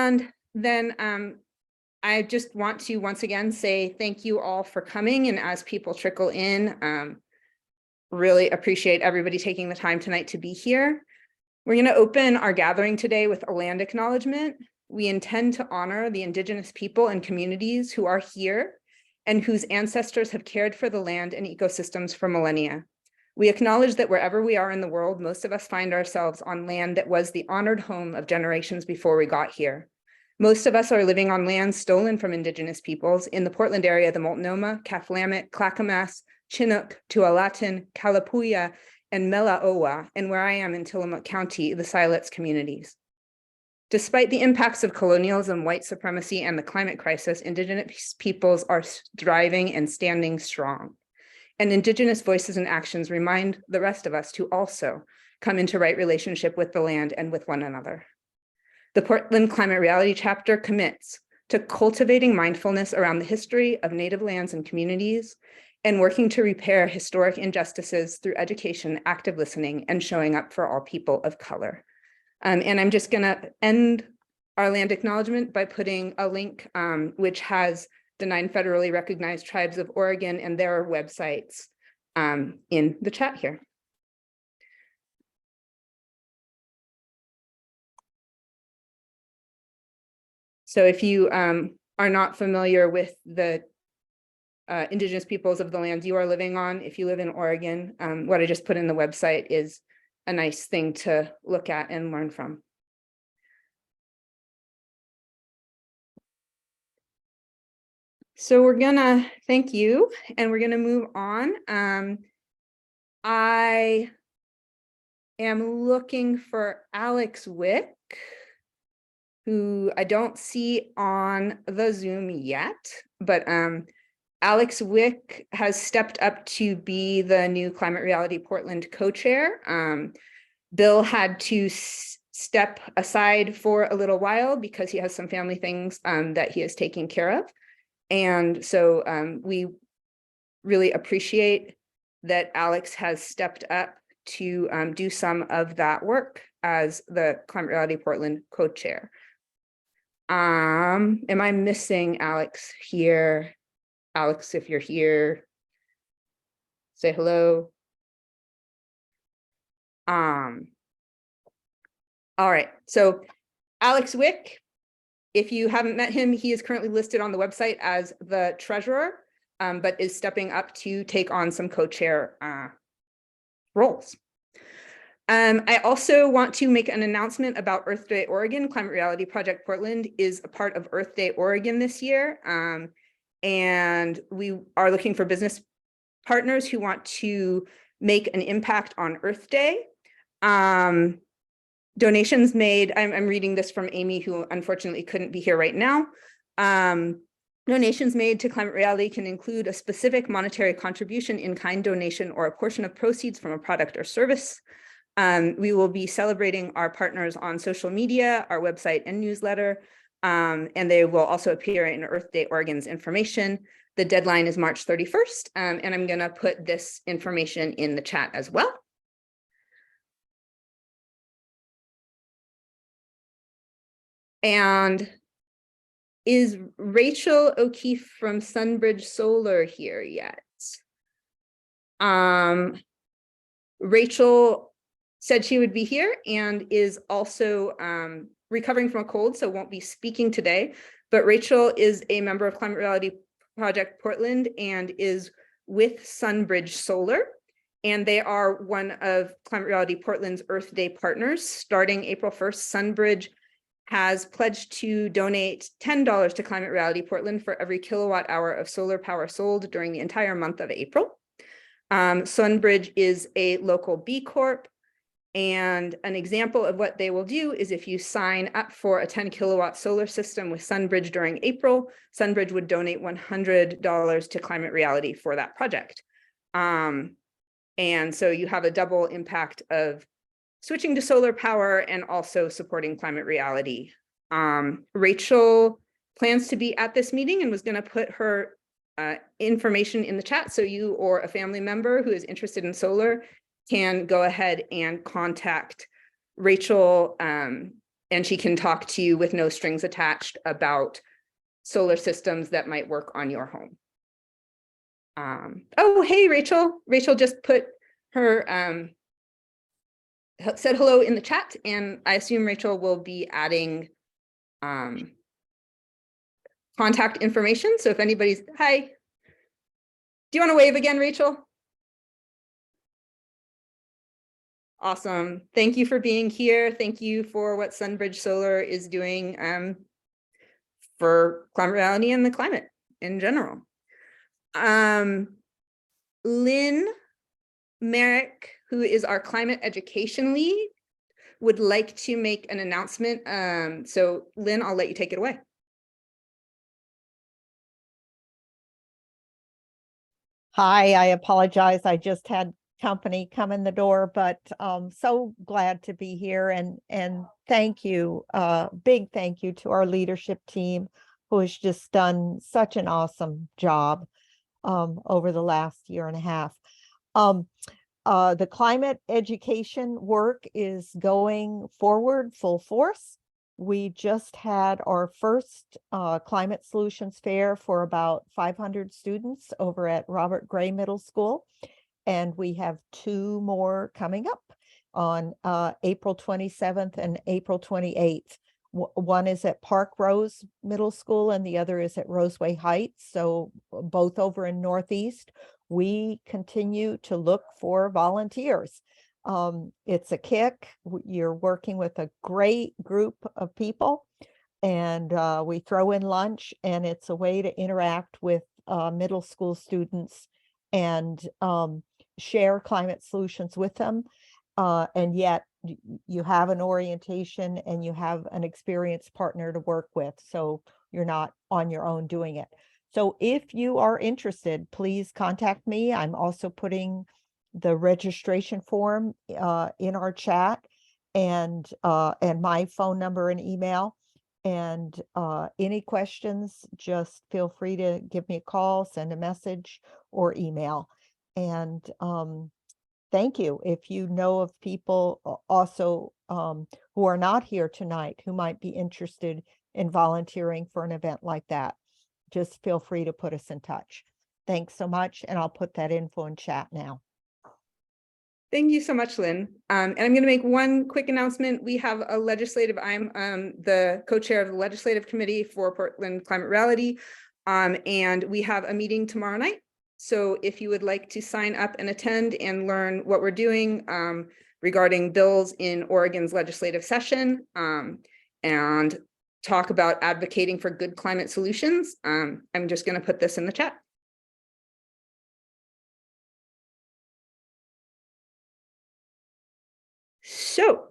And then I just want to once again say thank you all for coming, and as people trickle in, really appreciate everybody taking the time tonight to be here. We're going to open our gathering today with a land acknowledgement. We intend to honor the Indigenous people and communities who are here and whose ancestors have cared for the land and ecosystems for millennia. We acknowledge that wherever we are in the world, most of us find ourselves on land that was the honored home of generations before we got here. Most of us are living on land stolen from Indigenous peoples in the Portland area, the Multnomah, Kaflamit, Clackamas, Chinook, Tualatin, Kalapuya, and Melaowa, and where I am in Tillamook County, the Siletz communities. Despite the impacts of colonialism, white supremacy, and the climate crisis, Indigenous peoples are thriving and standing strong. And Indigenous voices and actions remind the rest of us to also come into right relationship with the land and with one another. The Portland Climate Reality Chapter commits to cultivating mindfulness around the history of Native lands and communities and working to repair historic injustices through education, active listening, and showing up for all people of color. And I'm just going to end our land acknowledgement by putting a link which has the 9 federally recognized tribes of Oregon and their websites in the chat here. So if you are not familiar with the Indigenous peoples of the lands you are living on, if you live in Oregon, what I just put in the website is a nice thing to look at and learn from. So we're gonna thank you, and we're gonna move on. I am looking for Alex Wick, who I don't see on the Zoom yet, but Alex Wick has stepped up to be the new Climate Reality Portland co-chair. Bill had to step aside for a little while because he has some family things that he is taking care of. And so we really appreciate that Alex has stepped up to do some of that work as the Climate Reality Portland co-chair. Am I missing Alex here? Alex, if you're here, say hello. All right, so Alex Wick, if you haven't met him, he is currently listed on the website as the treasurer, but is stepping up to take on some co-chair roles. I also want to make an announcement about Earth Day Oregon. Climate Reality Project Portland is a part of Earth Day Oregon this year. And we are looking for business partners who want to make an impact on Earth Day. Donations made, I'm reading this from Amy, who unfortunately couldn't be here right now. Donations made to Climate Reality can include a specific monetary contribution, in-kind donation, or a portion of proceeds from a product or service. We will be celebrating our partners on social media, our website and newsletter, and they will also appear in Earth Day Oregon's information. The deadline is March 31st, and I'm going to put this information in the chat as well. And is Rachel O'Keefe from Sunbridge Solar here yet? Rachel said she would be here and is also recovering from a cold, so won't be speaking today. But Rachel is a member of Climate Reality Project Portland and is with Sunbridge Solar. And they are one of Climate Reality Portland's Earth Day partners. Starting April 1st, Sunbridge has pledged to donate $10 to Climate Reality Portland for every kilowatt hour of solar power sold during the entire month of April. Sunbridge is a local B Corp. And an example of what they will do is if you sign up for a 10 kilowatt solar system with Sunbridge during April, Sunbridge would donate $100 to Climate Reality for that project. And so you have a double impact of switching to solar power and also supporting Climate Reality. Rachel plans to be at this meeting and was going to put her information in the chat so you or a family member who is interested in solar can go ahead and contact Rachel and and she can talk to you with no strings attached about solar systems that might work on your home. Oh, hey, Rachel. Rachel just put her, said hello in the chat, and I assume Rachel will be adding contact information. So if anybody's, hi. Do you want to wave again, Rachel? Awesome. Thank you for being here. Thank you for what Sunbridge Solar is doing for climate reality and the climate in general. Lynn Merrick, who is our climate education lead, would like to make an announcement. So Lynn, I'll let you take it away. Hi, I apologize. I just had company come in the door, but so glad to be here, and thank you, big thank you to our leadership team who has just done such an awesome job over the last year and a half. The climate education work is going forward full force. We just had our first climate solutions fair for about 500 students over at Robert Gray Middle School. And we have 2 more coming up on April 27th and April 28th. One is at Park Rose Middle School and the other is at Roseway Heights. So both over in Northeast. We continue to look for volunteers. It's a kick. You're working with a great group of people, and we throw in lunch, and it's a way to interact with middle school students and share climate solutions with them. And yet you have an orientation and you have an experienced partner to work with. So you're not on your own doing it. So if you are interested, please contact me. I'm also putting the registration form in our chat, and my phone number and email. And any questions, just feel free to give me a call, send a message, or email. And thank you. If you know of people also who are not here tonight who might be interested in volunteering for an event like that, just feel free to put us in touch. Thanks so much. And I'll put that info in chat now. Thank you so much, Lynn. And I'm going to make one quick announcement. We have a legislative, I'm the co-chair of the legislative committee for Portland Climate Reality. And we have a meeting tomorrow night. So if you would like to sign up and attend and learn what we're doing regarding bills in Oregon's legislative session and talk about advocating for good climate solutions, I'm just going to put this in the chat. So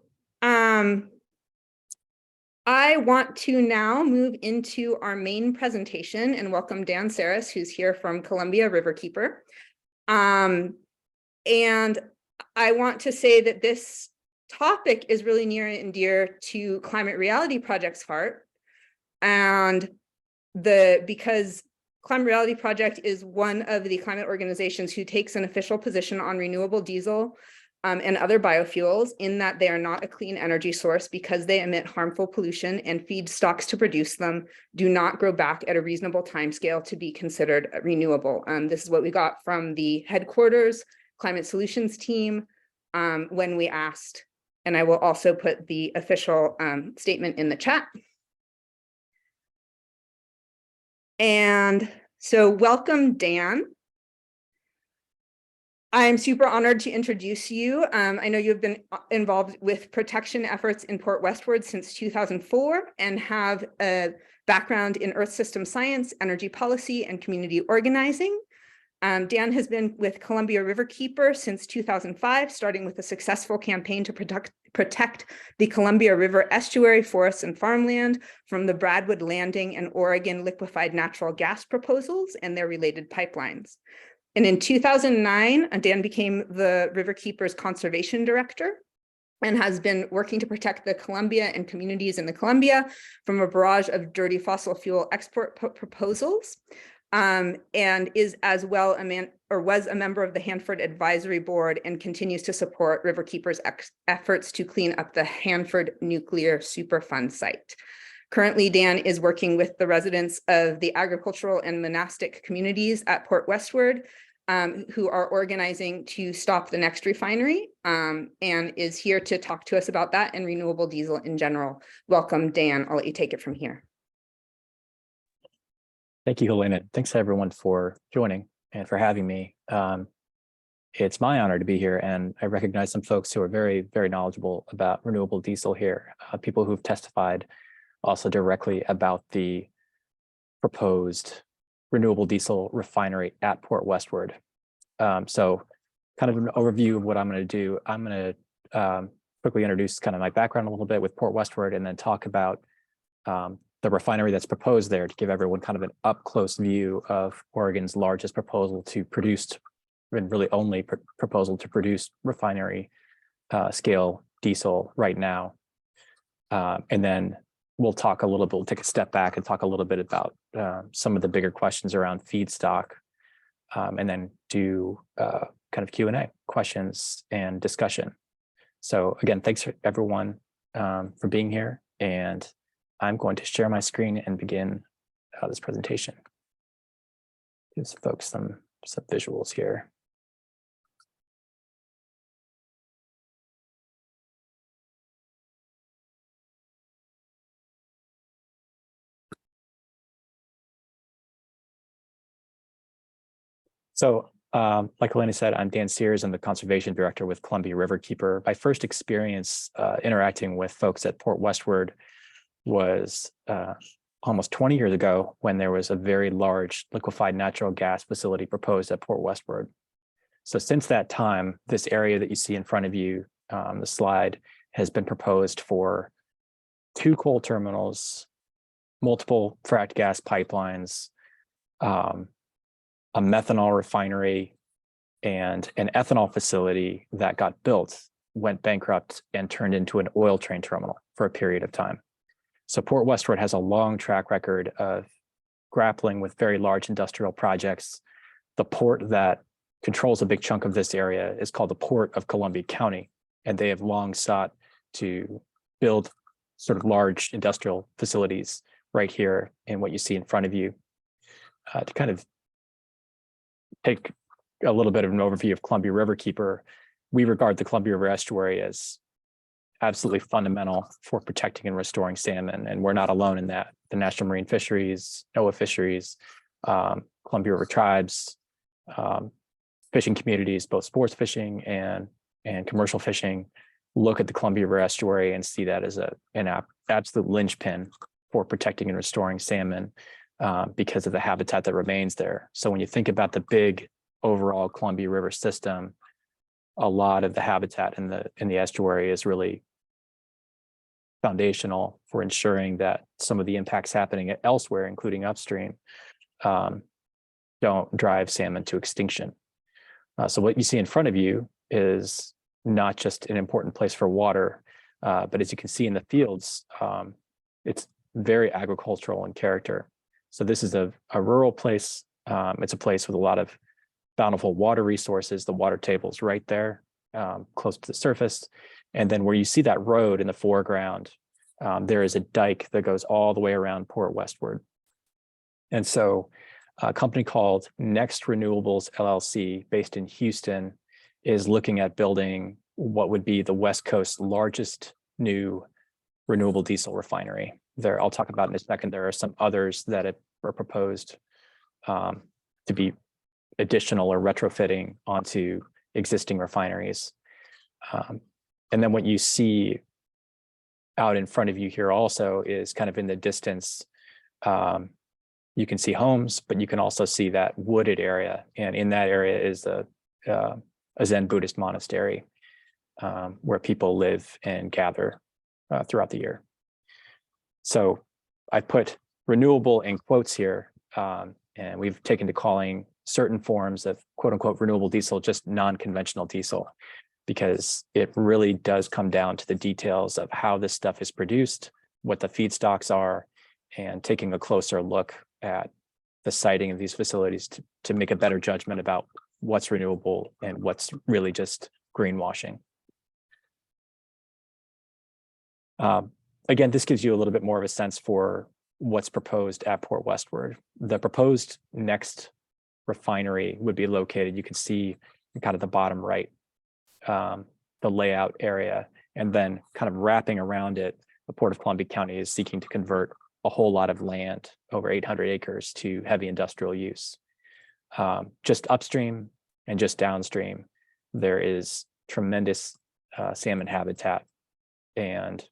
I want to now move into our main presentation and welcome Dan Saris, who's here from Columbia Riverkeeper. And I want to say that this topic is really near and dear to Climate Reality Project's heart. And because Climate Reality Project is one of the climate organizations who takes an official position on renewable diesel and other biofuels, in that they are not a clean energy source because they emit harmful pollution, and feedstocks to produce them do not grow back at a reasonable timescale to be considered renewable. This is what we got from the headquarters climate solutions team when we asked, and I will also put the official statement in the chat. And so welcome, Dan. I'm super honored to introduce you. I know you've been involved with protection efforts in Port Westward since 2004 and have a background in earth system science, energy policy, and community organizing. Dan has been with Columbia Riverkeeper since 2005, starting with a successful campaign to protect the Columbia River estuary forests and farmland from the Bradwood Landing and Oregon liquefied natural gas proposals and their related pipelines. And in 2009, Dan became the Riverkeeper's conservation director and has been working to protect the Columbia and communities in the Columbia from a barrage of dirty fossil fuel export proposals. and is as well was a member of the Hanford Advisory Board and continues to support Riverkeeper's efforts to clean up the Hanford Nuclear Superfund site. Currently, Dan is working with the residents of the agricultural and monastic communities at Port Westward, who are organizing to stop the next refinery, and is here to talk to us about that and renewable diesel in general. Welcome, Dan. I'll let you take it from here. Thank you, Helena. Thanks everyone for joining and for having me. It's my honor to be here, and I recognize some folks who are very, very knowledgeable about renewable diesel here, people who've testified also directly about the proposed renewable diesel refinery at Port Westward. So kind of an overview of what I'm going to do. I'm going to quickly introduce kind of my background a little bit with Port Westward, and then talk about the refinery that's proposed there to give everyone kind of an up-close view of Oregon's largest proposal to produce, and really only proposal to produce refinery scale diesel right now. And then we'll talk a little bit, we'll take a step back and talk a little bit about some of the bigger questions around feedstock, and then do kind of Q&A, questions and discussion. So again, thanks for everyone for being here, and I'm going to share my screen and begin this presentation. Give folks some visuals here. So like Elena said, I'm Dan Sears. I'm the conservation director with Columbia Riverkeeper. My first experience interacting with folks at Port Westward was almost 20 years ago, when there was a very large liquefied natural gas facility proposed at Port Westward. So since that time, this area that you see in front of you, the slide, has been proposed for 2 coal terminals, multiple fracked gas pipelines, a methanol refinery, and an ethanol facility that got built, went bankrupt, and turned into an oil train terminal for a period of time. So Port Westward has a long track record of grappling with very large industrial projects. The port that controls a big chunk of this area is called the Port of Columbia County, and they have long sought to build sort of large industrial facilities right here in what you see in front of you. To kind of take a little bit of an overview of Columbia Riverkeeper, we regard the Columbia River estuary as absolutely fundamental for protecting and restoring salmon, and we're not alone in that. The National Marine Fisheries, NOAA Fisheries, Columbia River tribes, fishing communities, both sports fishing and commercial fishing, look at the Columbia River estuary and see that as an absolute linchpin for protecting and restoring salmon, because of the habitat that remains there. So when you think about the big overall Columbia River system, a lot of the habitat in the estuary is really foundational for ensuring that some of the impacts happening elsewhere, including upstream, don't drive salmon to extinction. So what you see in front of you is not just an important place for water, but as you can see in the fields, it's very agricultural in character. So this is a rural place. It's a place with a lot of bountiful water resources. The water table's right there, close to the surface. And then where you see that road in the foreground, there is a dike that goes all the way around Port Westward. And so a company called Next Renewables LLC, based in Houston, is looking at building what would be the West Coast's largest new renewable diesel refinery. I'll talk about in a second. There are some others that are proposed to be additional or retrofitting onto existing refineries. And then what you see out in front of you here also is kind of in the distance, you can see homes, but you can also see that wooded area. And in that area is a Zen Buddhist monastery where people live and gather throughout the year. So I put renewable in quotes here, and we've taken to calling certain forms of quote unquote renewable diesel just non-conventional diesel, because it really does come down to the details of how this stuff is produced, what the feedstocks are, and taking a closer look at the siting of these facilities to make a better judgment about what's renewable and what's really just greenwashing. Again, this gives you a little bit more of a sense for what's proposed at Port Westward. The proposed next refinery would be located, you can see in kind of the bottom right, the layout area, and then kind of wrapping around it, the Port of Columbia County is seeking to convert a whole lot of land, over 800 acres, to heavy industrial use. Just upstream and just downstream, there is tremendous salmon habitat and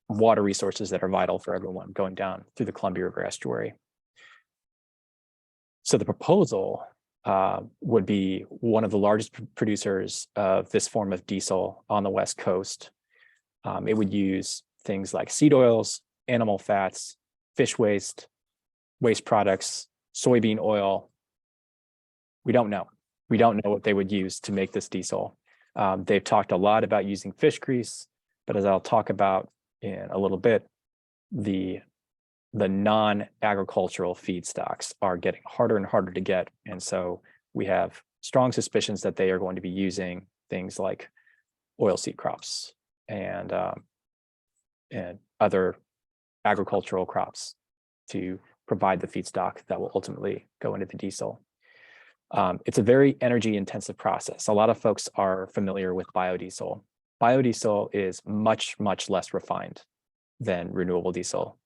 water resources that are vital for everyone going down through the Columbia River estuary. So the proposal would be one of the largest producers of this form of diesel on the West Coast. It would use things like seed oils, animal fats, fish waste, waste products, soybean oil. We don't know. We don't know what they would use to make this diesel. They've talked a lot about using fish grease, but as I'll talk about in a little bit, the non-agricultural feedstocks are getting harder and harder to get. And so we have strong suspicions that they are going to be using things like oilseed crops and other agricultural crops to provide the feedstock that will ultimately go into the diesel. It's a very energy intensive process. A lot of folks are familiar with biodiesel. Biodiesel is much, much less refined than renewable diesel.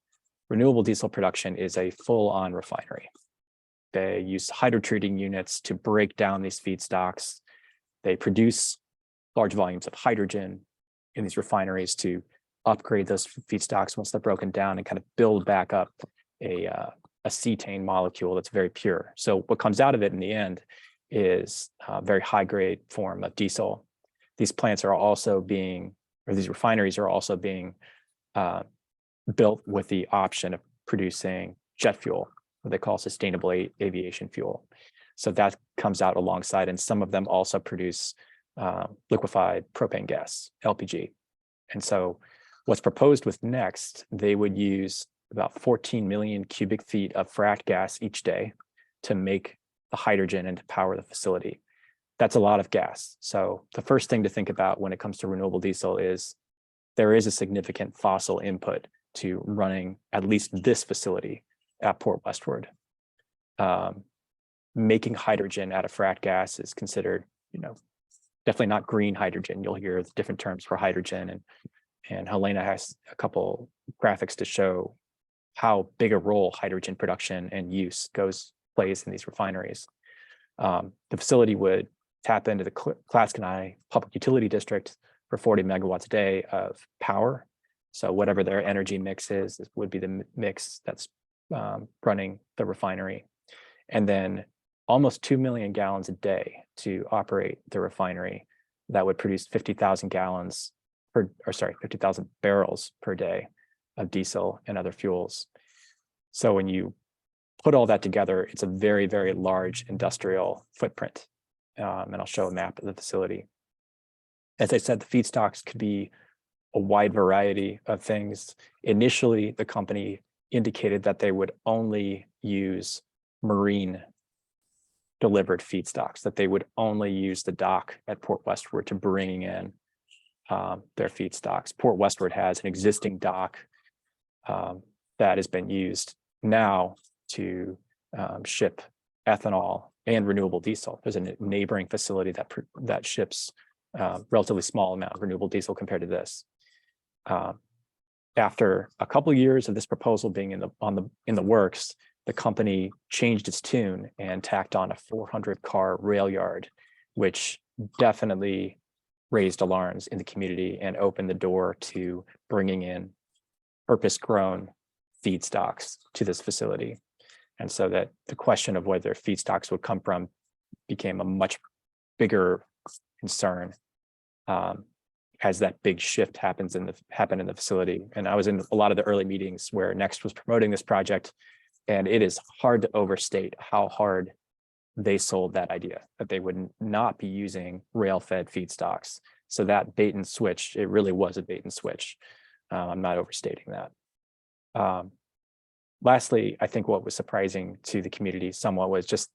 Renewable diesel production is a full-on refinery. They use hydrotreating units to break down these feedstocks. They produce large volumes of hydrogen in these refineries to upgrade those feedstocks once they're broken down and kind of build back up a cetane molecule that's very pure. So what comes out of it in the end is a very high-grade form of diesel. These plants are also being, or these refineries are also being built with the option of producing jet fuel, what they call sustainable aviation fuel. So that comes out alongside, and some of them also produce liquefied propane gas, LPG. And so what's proposed with Next, they would use about 14 million cubic feet of fracked gas each day to make the hydrogen and to power the facility. That's a lot of gas. So the first thing to think about when it comes to renewable diesel is there is a significant fossil input to running at least this facility at Port Westward. Making hydrogen out of fracked gas is considered, definitely not green hydrogen. You'll hear different terms for hydrogen, and Helena has a couple graphics to show how big a role hydrogen production and use plays in these refineries. The facility would tap into the Clatskanie Public Utility District for 40 megawatts a day of power. So whatever their energy mix is, this would be the mix that's running the refinery. And then almost 2 million gallons a day to operate the refinery. That would produce 50,000 barrels per day of diesel and other fuels. So when you put all that together, it's a very, very large industrial footprint. And I'll show a map of the facility. As I said, the feedstocks could be a wide variety of things. Initially, the company indicated that they would only use marine delivered feedstocks, that they would only use the dock at Port Westward to bring in their feedstocks. Port Westward has an existing dock that has been used now to ship ethanol and renewable diesel. There's a neighboring facility that ships relatively small amount of renewable diesel compared to this. After a couple of years of this proposal being in the works, the company changed its tune and tacked on a 400-car rail yard, which definitely raised alarms in the community and opened the door to bringing in purpose-grown feedstocks to this facility. And so that the question of whether feedstocks would come from became a much bigger concern as that big shift happened in the facility. And I was in a lot of the early meetings where Next was promoting this project, and it is hard to overstate how hard they sold that idea, that they would not be using rail-fed feedstocks. So that bait and switch, it really was a bait and switch. I'm not overstating that. Lastly, I think what was surprising to the community somewhat was just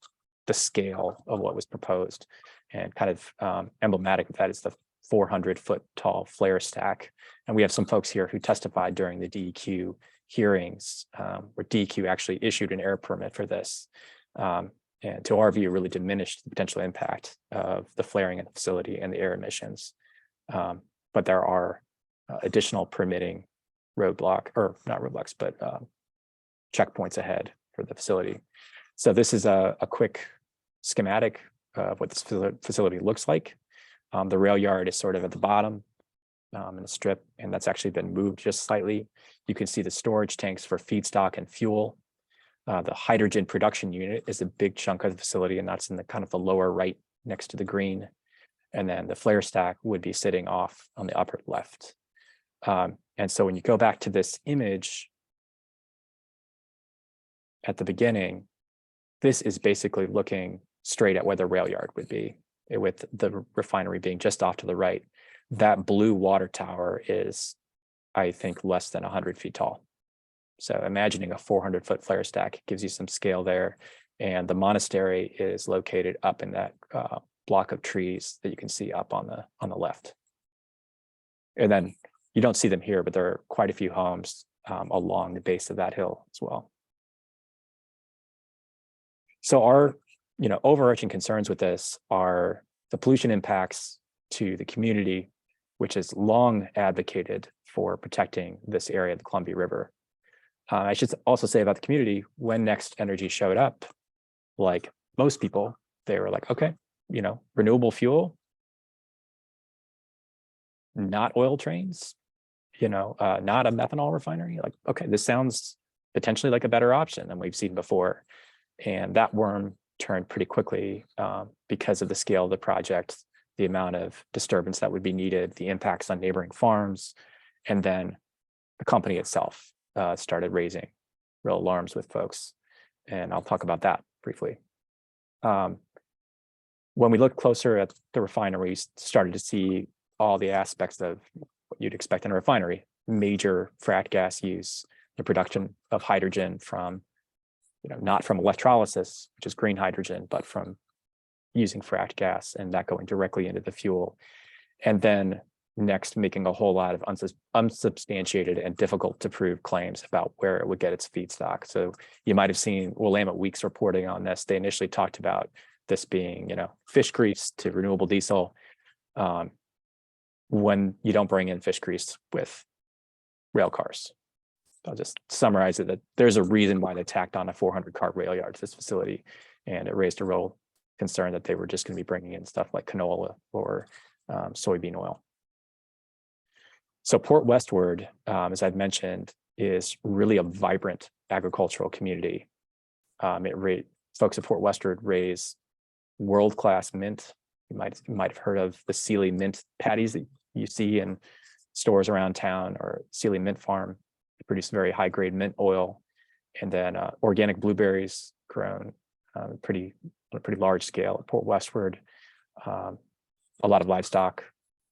the scale of what was proposed, and kind of emblematic of that is the 400-foot tall flare stack. And we have some folks here who testified during the DEQ hearings, where DEQ actually issued an air permit for this. And to our view, really diminished the potential impact of the flaring in the facility and the air emissions. But there are additional permitting roadblock, or not roadblocks, but checkpoints ahead for the facility. So this is a quick schematic of what this facility looks like. The rail yard is sort of at the bottom in the strip, and that's actually been moved just slightly. You can see the storage tanks for feedstock and fuel. The hydrogen production unit is a big chunk of the facility, and that's in the kind of the lower right next to the green. And then the flare stack would be sitting off on the upper left. And so when you go back to this image at the beginning, this is basically looking straight at where the rail yard would be, with the refinery being just off to the right. That blue water tower is, I think, less than 100 feet tall. So imagining a 400-foot flare stack gives you some scale there. And the monastery is located up in that block of trees that you can see up on the left. And then you don't see them here, but there are quite a few homes along the base of that hill as well. So our, overarching concerns with this are the pollution impacts to the community, which has long advocated for protecting this area of the Columbia River. I should also say about the community, when Next Energy showed up, like most people, they were like, okay, renewable fuel, not oil trains, not a methanol refinery. Like, okay, this sounds potentially like a better option than we've seen before. And that worm turned pretty quickly because of the scale of the project, the amount of disturbance that would be needed, the impacts on neighboring farms, and then the company itself started raising real alarms with folks. And I'll talk about that briefly. When we looked closer at the refinery, we started to see all the aspects of what you'd expect in a refinery: major fracked gas use, the production of hydrogen from, not from electrolysis, which is green hydrogen, but from using fracked gas, and that going directly into the fuel. And then next, making a whole lot of unsubstantiated and difficult to prove claims about where it would get its feedstock. So you might have seen Willamette Week's reporting on this. They initially talked about this being, fish grease to renewable diesel. When you don't bring in fish grease with rail cars. I'll just summarize it, that there's a reason why they tacked on a 400-car rail yard to this facility, and it raised a real concern that they were just going to be bringing in stuff like canola or soybean oil. So Port Westward, as I've mentioned, is really a vibrant agricultural community. Folks at Port Westward raise world-class mint. You might have heard of the Sealy mint patties that you see in stores around town, or Sealy Mint Farm. They produce very high-grade mint oil, and then organic blueberries grown on a pretty large scale at Port Westward. A lot of livestock,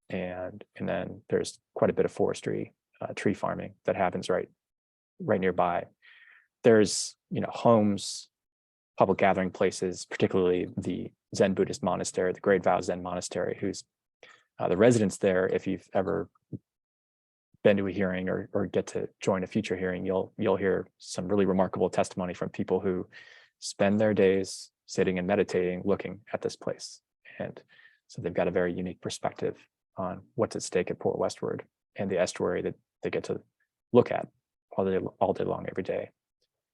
and then there's quite a bit of forestry, tree farming that happens right nearby. There's homes, public gathering places, particularly the Zen Buddhist monastery, the Great Vow Zen Monastery, who's the residents there. If you've ever been to a hearing or get to join a future hearing, you'll hear some really remarkable testimony from people who spend their days sitting and meditating, looking at this place. And so they've got a very unique perspective on what's at stake at Port Westward and the estuary that they get to look at all day long, every day.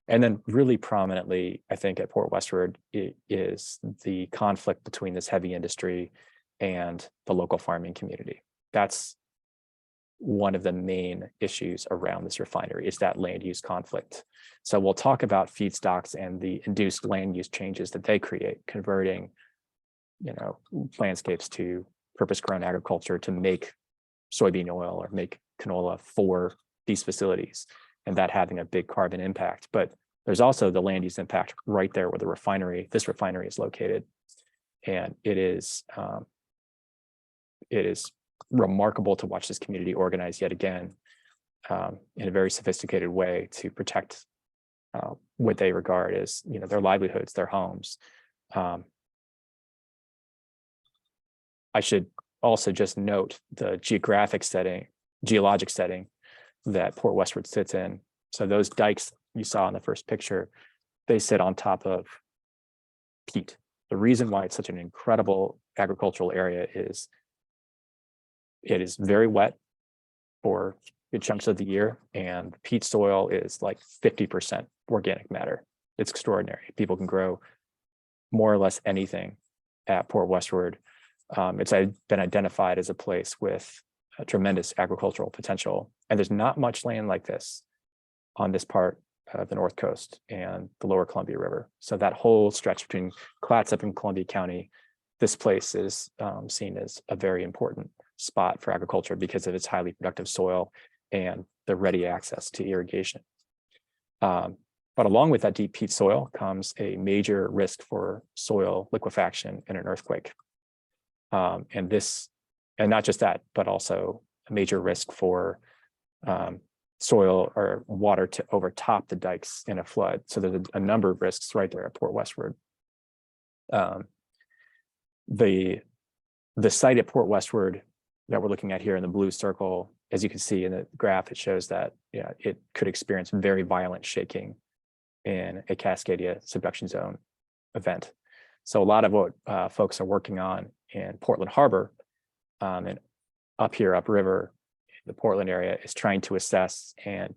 And then really prominently, I think at Port Westward, it is the conflict between this heavy industry and the local farming community. That's one of the main issues around this refinery, is that land use conflict. So we'll talk about feedstocks and the induced land use changes that they create, converting landscapes to purpose-grown agriculture to make soybean oil or make canola for these facilities, and that having a big carbon impact. But there's also the land use impact right there where this refinery is located. And it is remarkable to watch this community organize yet again in a very sophisticated way to protect what they regard as, their livelihoods, their homes. I should also just note the geologic setting that Port Westward sits in. So those dikes you saw in the first picture, they sit on top of peat. The reason why it's such an incredible agricultural area is it is very wet for good chunks of the year, and peat soil is like 50% organic matter. It's extraordinary. People can grow more or less anything at Port Westward. It's been identified as a place with a tremendous agricultural potential, and there's not much land like this on this part of the North Coast and the lower Columbia River. So that whole stretch between Clatsop and Columbia County, this place is seen as a very important spot for agriculture because of its highly productive soil and the ready access to irrigation. But along with that deep peat soil comes a major risk for soil liquefaction in an earthquake. And not just that, but also a major risk for soil or water to overtop the dikes in a flood. So there's a number of risks right there at Port Westward. The site at Port Westward that we're looking at here in the blue circle, as you can see in the graph, it shows that it could experience very violent shaking in a Cascadia subduction zone event. So a lot of what folks are working on in Portland Harbor and up here upriver, the Portland area, is trying to assess and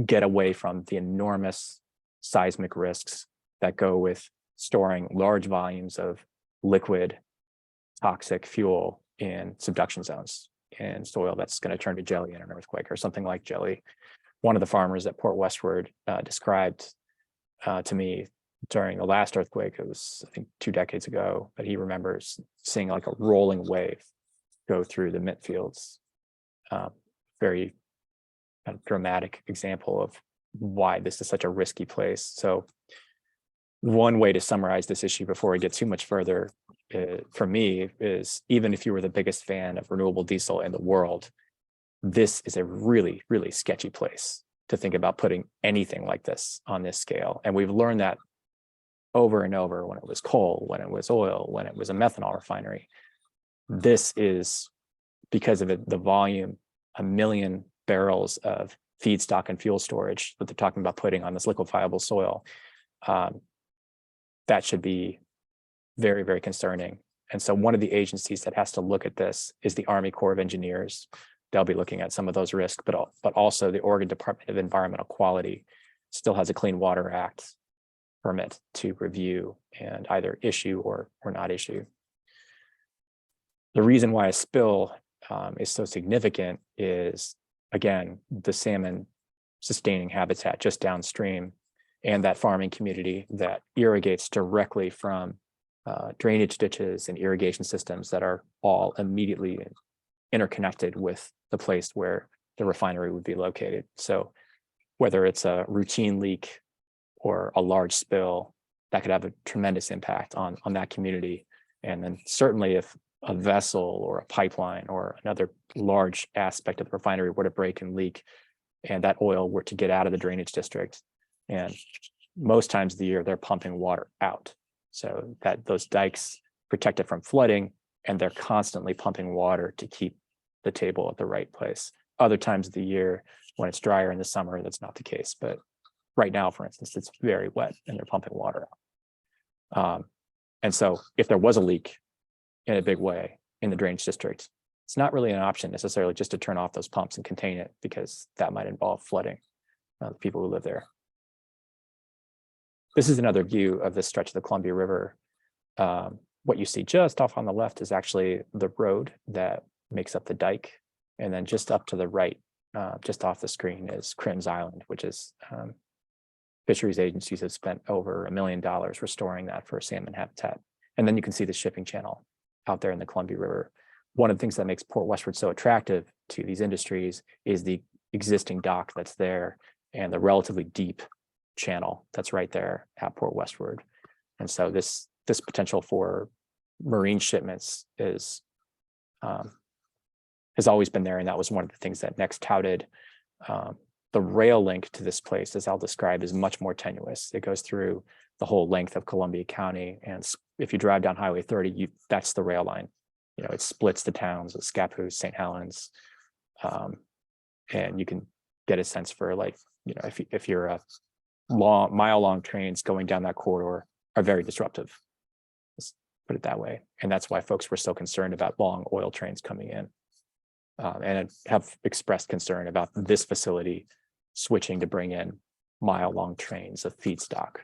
get away from the enormous seismic risks that go with storing large volumes of liquid toxic fuel in subduction zones in soil that's going to turn to jelly in an earthquake or something like jelly. One of the farmers at Port Westward described to me during the last earthquake, it was, I think, 2 decades ago, but he remembers seeing like a rolling wave go through the mint fields. Very kind of dramatic example of why this is such a risky place. So one way to summarize this issue before we get too much further, for me, is even if you were the biggest fan of renewable diesel in the world, this is a really, really sketchy place to think about putting anything like this on this scale. And we've learned that over and over when it was coal, when it was oil, when it was a methanol refinery. This is, because of it, the volume, 1 million barrels of feedstock and fuel storage that they're talking about putting on this liquefiable soil. That should be very, very concerning. And so one of the agencies that has to look at this is the Army Corps of Engineers. They'll be looking at some of those risks, but also the Oregon Department of Environmental Quality still has a Clean Water Act permit to review and either issue or not issue. The reason why a spill is so significant is, again, the salmon sustaining habitat just downstream and that farming community that irrigates directly from drainage ditches and irrigation systems that are all immediately interconnected with the place where the refinery would be located. So whether it's a routine leak or a large spill, that could have a tremendous impact on that community. And then certainly if a vessel or a pipeline or another large aspect of the refinery were to break and leak, and that oil were to get out of the drainage district, and most times of the year they're pumping water out, so that those dikes protect it from flooding, and they're constantly pumping water to keep the table at the right place. Other times of the year, when it's drier in the summer, that's not the case. But right now, for instance, it's very wet and they're pumping water out. And so if there was a leak in a big way in the drainage district, it's not really an option necessarily just to turn off those pumps and contain it, because that might involve flooding the people who live there. This is another view of this stretch of the Columbia River. What you see just off on the left is actually the road that makes up the dike. And then just up to the right, just off the screen, is Crimmins Island, which is fisheries agencies have spent over $1 million restoring that for salmon habitat. And then you can see the shipping channel out there in the Columbia River. One of the things that makes Port Westward so attractive to these industries is the existing dock that's there and the relatively deep channel that's right there at Port Westward. And so this potential for marine shipments is has always been there, and that was one of the things that Next touted The rail link to this place, as I'll describe, is much more tenuous. It goes through the whole length of Columbia County. And if you drive down Highway 30, that's the rail line. You know, it splits the towns of Scappoose, St. Helens. And you can get a sense for, like, you know, if you're a mile-long trains going down that corridor are very disruptive. Let's put it that way. And that's why folks were so concerned about long oil trains coming in. And have expressed concern about this facility switching to bring in mile-long trains of feedstock.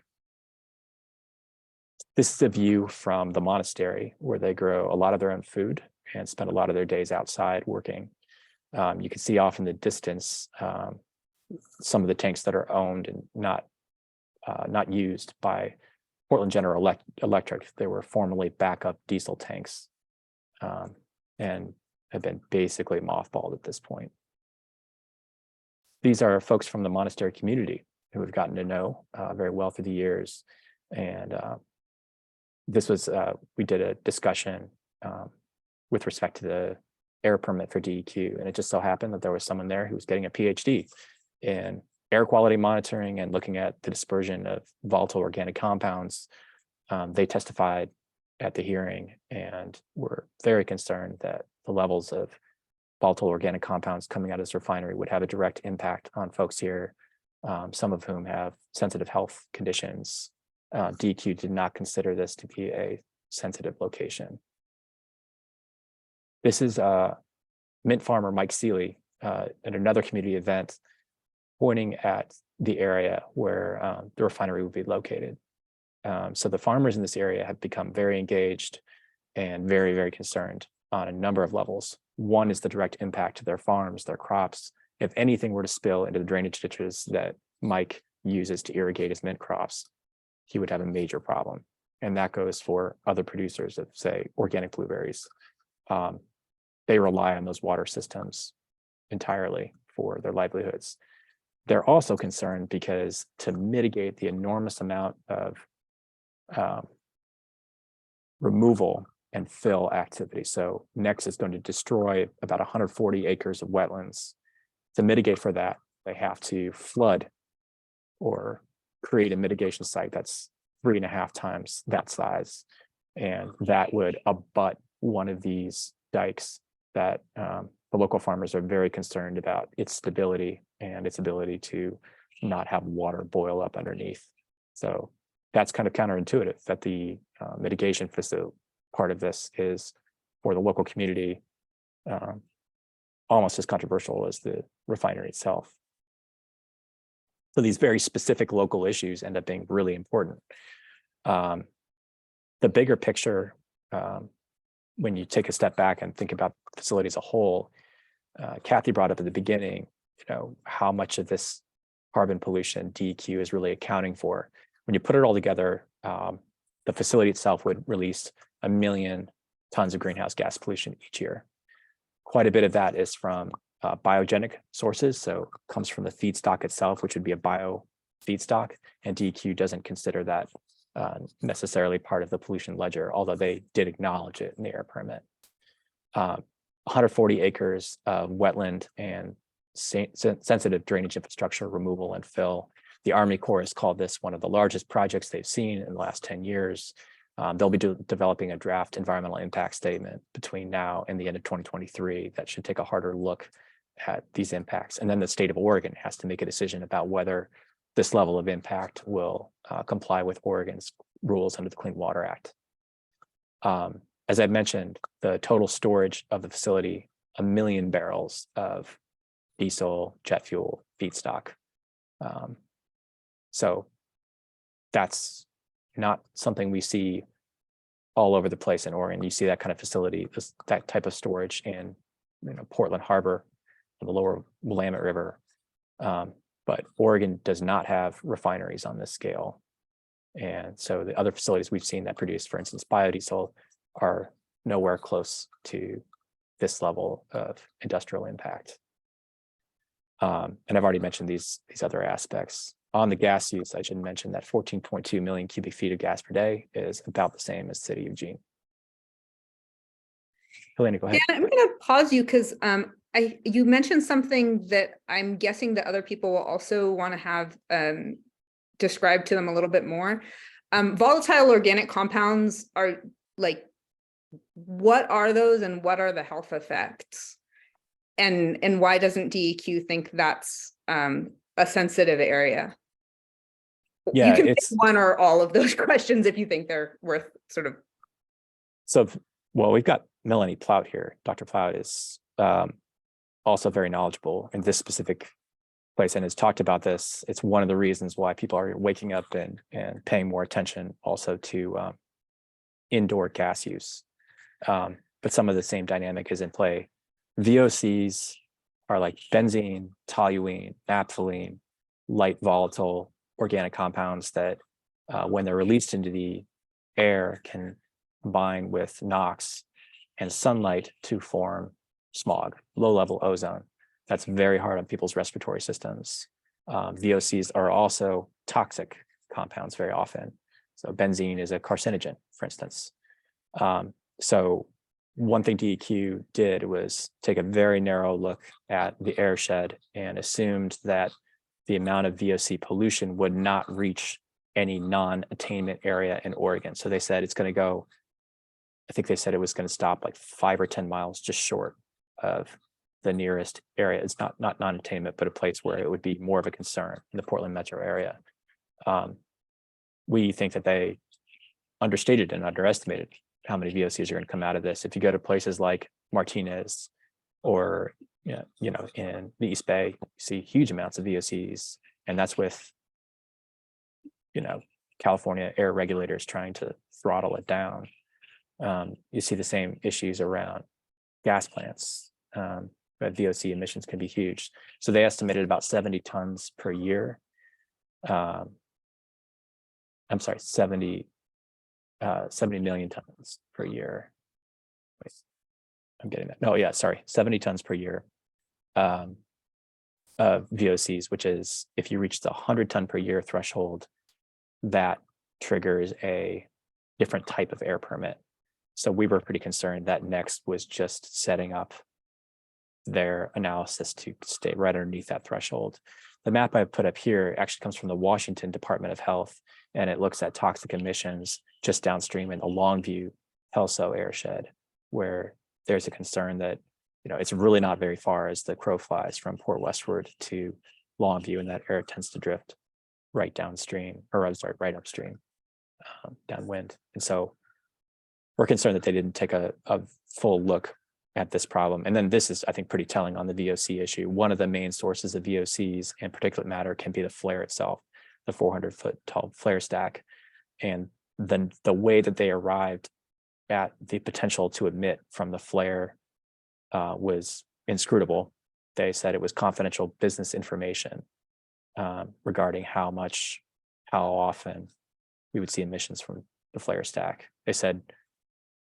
This is a view from the monastery, where they grow a lot of their own food and spend a lot of their days outside working. You can see off in the distance some of the tanks that are owned and not used by Portland General Electric. They were formerly backup diesel tanks, and have been basically mothballed at this point. These are folks from the monastery community who we've gotten to know very well through the years. And this was, we did a discussion with respect to the air permit for DEQ. And it just so happened that there was someone there who was getting a PhD in air quality monitoring and looking at the dispersion of volatile organic compounds. They testified at the hearing and were very concerned that the levels of volatile organic compounds coming out of this refinery would have a direct impact on folks here, some of whom have sensitive health conditions. DEQ did not consider this to be a sensitive location. This is mint farmer Mike Seeley at another community event pointing at the area where the refinery would be located. So the farmers in this area have become very engaged and very, very concerned on a number of levels. One is the direct impact to their farms, their crops. If anything were to spill into the drainage ditches that Mike uses to irrigate his mint crops, he would have a major problem. And that goes for other producers of, say, organic blueberries. They rely on those water systems entirely for their livelihoods. They're also concerned because to mitigate the enormous amount of removal and fill activity. So next is going to destroy about 140 acres of wetlands. To mitigate for that, they have to flood or create a mitigation site that's 3.5 times that size. And that would abut one of these dikes that the local farmers are very concerned about its stability and its ability to not have water boil up underneath. So that's kind of counterintuitive that the mitigation part of this is for the local community almost as controversial as the refinery itself. So these very specific local issues end up being really important. The bigger picture, when you take a step back and think about the facility as a whole, Kathy brought up at the beginning, how much of this carbon pollution DEQ is really accounting for. When you put it all together, the facility itself would release 1 million tons of greenhouse gas pollution each year. Quite a bit of that is from biogenic sources, so it comes from the feedstock itself, which would be a bio feedstock, and DEQ doesn't consider that necessarily part of the pollution ledger, although they did acknowledge it in the air permit. 140 acres of wetland and sensitive drainage infrastructure removal and fill. The Army Corps has called this one of the largest projects they've seen in the last 10 years. They'll be developing a draft environmental impact statement between now and the end of 2023 that should take a harder look at these impacts. And then the state of Oregon has to make a decision about whether this level of impact will comply with Oregon's rules under the Clean Water Act. As I mentioned, the total storage of the facility, 1 million barrels of diesel, jet fuel, feedstock. So that's not something we see all over the place in Oregon. You see that kind of facility, that type of storage in Portland Harbor, on the lower Willamette River. But Oregon does not have refineries on this scale. And so the other facilities we've seen that produce, for instance, biodiesel, are nowhere close to this level of industrial impact. And I've already mentioned these other aspects. On the gas use, I should mention that 14.2 million cubic feet of gas per day is about the same as the city of Eugene. Helena, go ahead. Yeah, I'm going to pause you because you mentioned something that I'm guessing that other people will also want to have described to them a little bit more. Volatile organic compounds are like, what are those and what are the health effects? And why doesn't DEQ think that's a sensitive area? Yeah, you can pick it's one or all of those questions if you think they're worth sort of. so. Well, we've got Melanie Plout here. Dr. Plout is also very knowledgeable in this specific place and has talked about this. It's one of the reasons why people are waking up and paying more attention also to indoor gas use. But some of the same dynamic is in play. VOCs are like benzene, toluene, naphthalene, light volatile organic compounds that when they're released into the air can combine with NOx and sunlight to form smog, low-level ozone. That's very hard on people's respiratory systems. VOCs are also toxic compounds very often. So benzene is a carcinogen, for instance. So one thing DEQ did was take a very narrow look at the airshed and assumed that the amount of VOC pollution would not reach any non-attainment area in Oregon. So they said it's going to go, I think they said it was going to stop like 5 or 10 miles just short of the nearest area. It's not non-attainment, but a place where it would be more of a concern in the Portland metro area. We think that they understated and underestimated how many VOCs are going to come out of this. If you go to places like Martinez or in the East Bay, you see huge amounts of VOCs, and that's with California air regulators trying to throttle it down. You see the same issues around gas plants. But VOC emissions can be huge. So they estimated about 70 tons per year. I'm sorry, 70 million tons per year. Wait, I'm getting that. No, yeah, sorry, 70 tons per year of VOCs, which is if you reach the 100 ton per year threshold, that triggers a different type of air permit. So we were pretty concerned that Next was just setting up their analysis to stay right underneath that threshold. The map I put up here actually comes from the Washington Department of Health, and it looks at toxic emissions just downstream in the Longview Kelso airshed, where there's a concern that it's really not very far as the crow flies from Port Westward to Longview, and that air tends to drift right downstream, or I'm sorry, right upstream, downwind. And so we're concerned that they didn't take a full look at this problem. And then this is, I think, pretty telling on the VOC issue. One of the main sources of VOCs and particulate matter can be the flare itself, the 400-foot tall flare stack. And then the way that they arrived at the potential to emit from the flare was inscrutable. They said it was confidential business information regarding how often we would see emissions from the flare stack. They said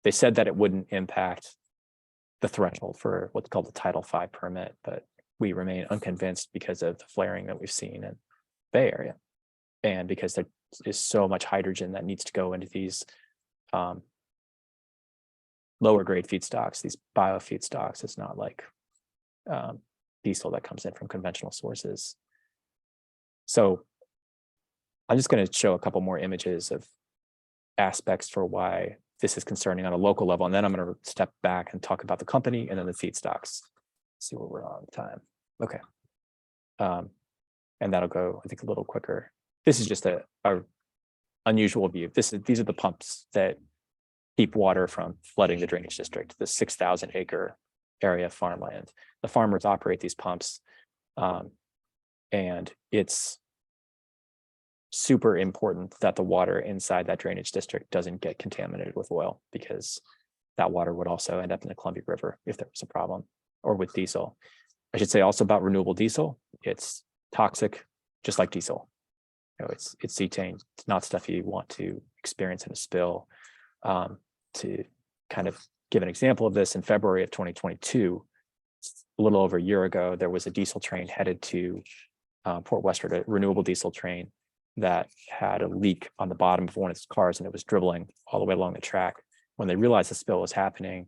that it wouldn't impact the threshold for what's called the Title V permit, but we remain unconvinced because of the flaring that we've seen in the Bay Area, and because there is so much hydrogen that needs to go into these lower grade feedstocks, these bio feedstocks. It's not like diesel that comes in from conventional sources. So I'm just going to show a couple more images of aspects for why this is concerning on a local level, and then I'm going to step back and talk about the company and then the feedstocks. See where we're on time. Okay. And that'll go, I think, a little quicker. This is just a unusual view. These are the pumps that keep water from flooding the drainage district, the 6,000 acre area of farmland. The farmers operate these pumps, and it's super important that the water inside that drainage district doesn't get contaminated with oil, because that water would also end up in the Columbia River if there was a problem, or with diesel. I should say also about renewable diesel. It's toxic, just like diesel. It's cetane. It's not stuff you want to experience in a spill. To kind of give an example of this, in February of 2022, a little over a year ago, there was a diesel train headed to Port Westward, a renewable diesel train that had a leak on the bottom of one of its cars, and it was dribbling all the way along the track. When they realized the spill was happening,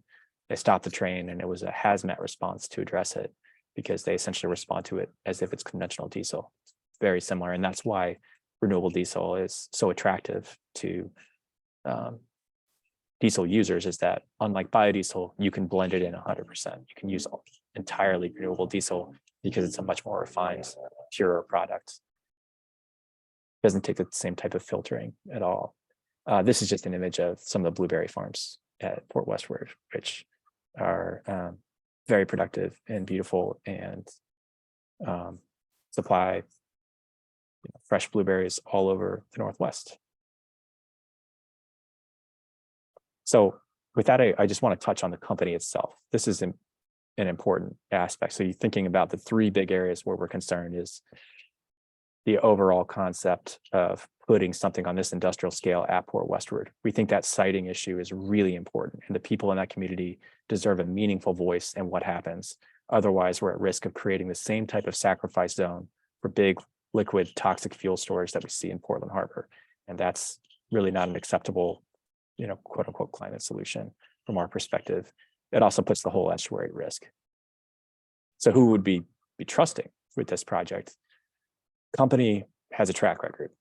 They stopped the train, and it was a hazmat response to address it, because they essentially respond to it as if it's conventional diesel. Very similar, and that's why renewable diesel is so attractive to diesel users, is that unlike biodiesel, you can blend it in 100%. You can use entirely renewable diesel because it's a much more refined, purer product. Doesn't take the same type of filtering at all. This is just an image of some of the blueberry farms at Port Westward, which are very productive and beautiful, and supply fresh blueberries all over the Northwest. So with that, I just want to touch on the company itself. This is an important aspect. So you're thinking about the three big areas where we're concerned is the overall concept of putting something on this industrial scale at Port Westward. We think that siting issue is really important, and the people in that community deserve a meaningful voice in what happens. Otherwise, we're at risk of creating the same type of sacrifice zone for big liquid toxic fuel storage that we see in Portland Harbor. And that's really not an acceptable, quote unquote, climate solution from our perspective. It also puts the whole estuary at risk. So who would be trusting with this project? Company has a track record.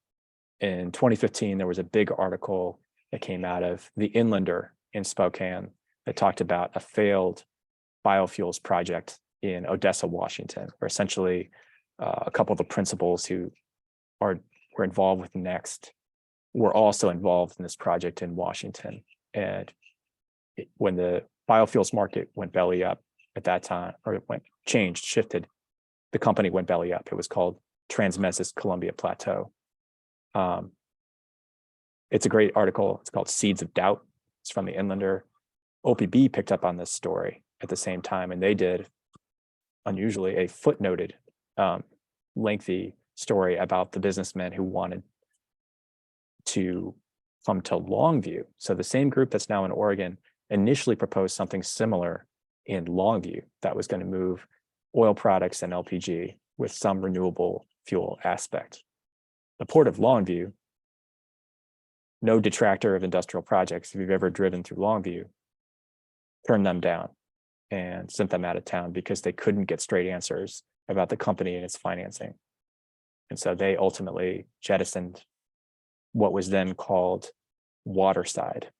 In 2015, there was a big article that came out of the Inlander in Spokane that talked about a failed biofuels project in Odessa, Washington, where essentially a couple of the principals who were involved with Next were also involved in this project in Washington. And when the biofuels market went belly up at that time, or it shifted, the company went belly up. It was called Transmesis Columbia Plateau. It's a great article. It's called Seeds of Doubt. It's from the Inlander. OPB picked up on this story at the same time, and they did, unusually, a footnoted, lengthy story about the businessmen who wanted to come to Longview. So the same group that's now in Oregon initially proposed something similar in Longview that was going to move oil products and LPG with some renewable fuel aspect. The Port of Longview, no detractor of industrial projects, if you've ever driven through Longview, turned them down and sent them out of town because they couldn't get straight answers about the company and its financing. And so they ultimately jettisoned what was then called Waterside.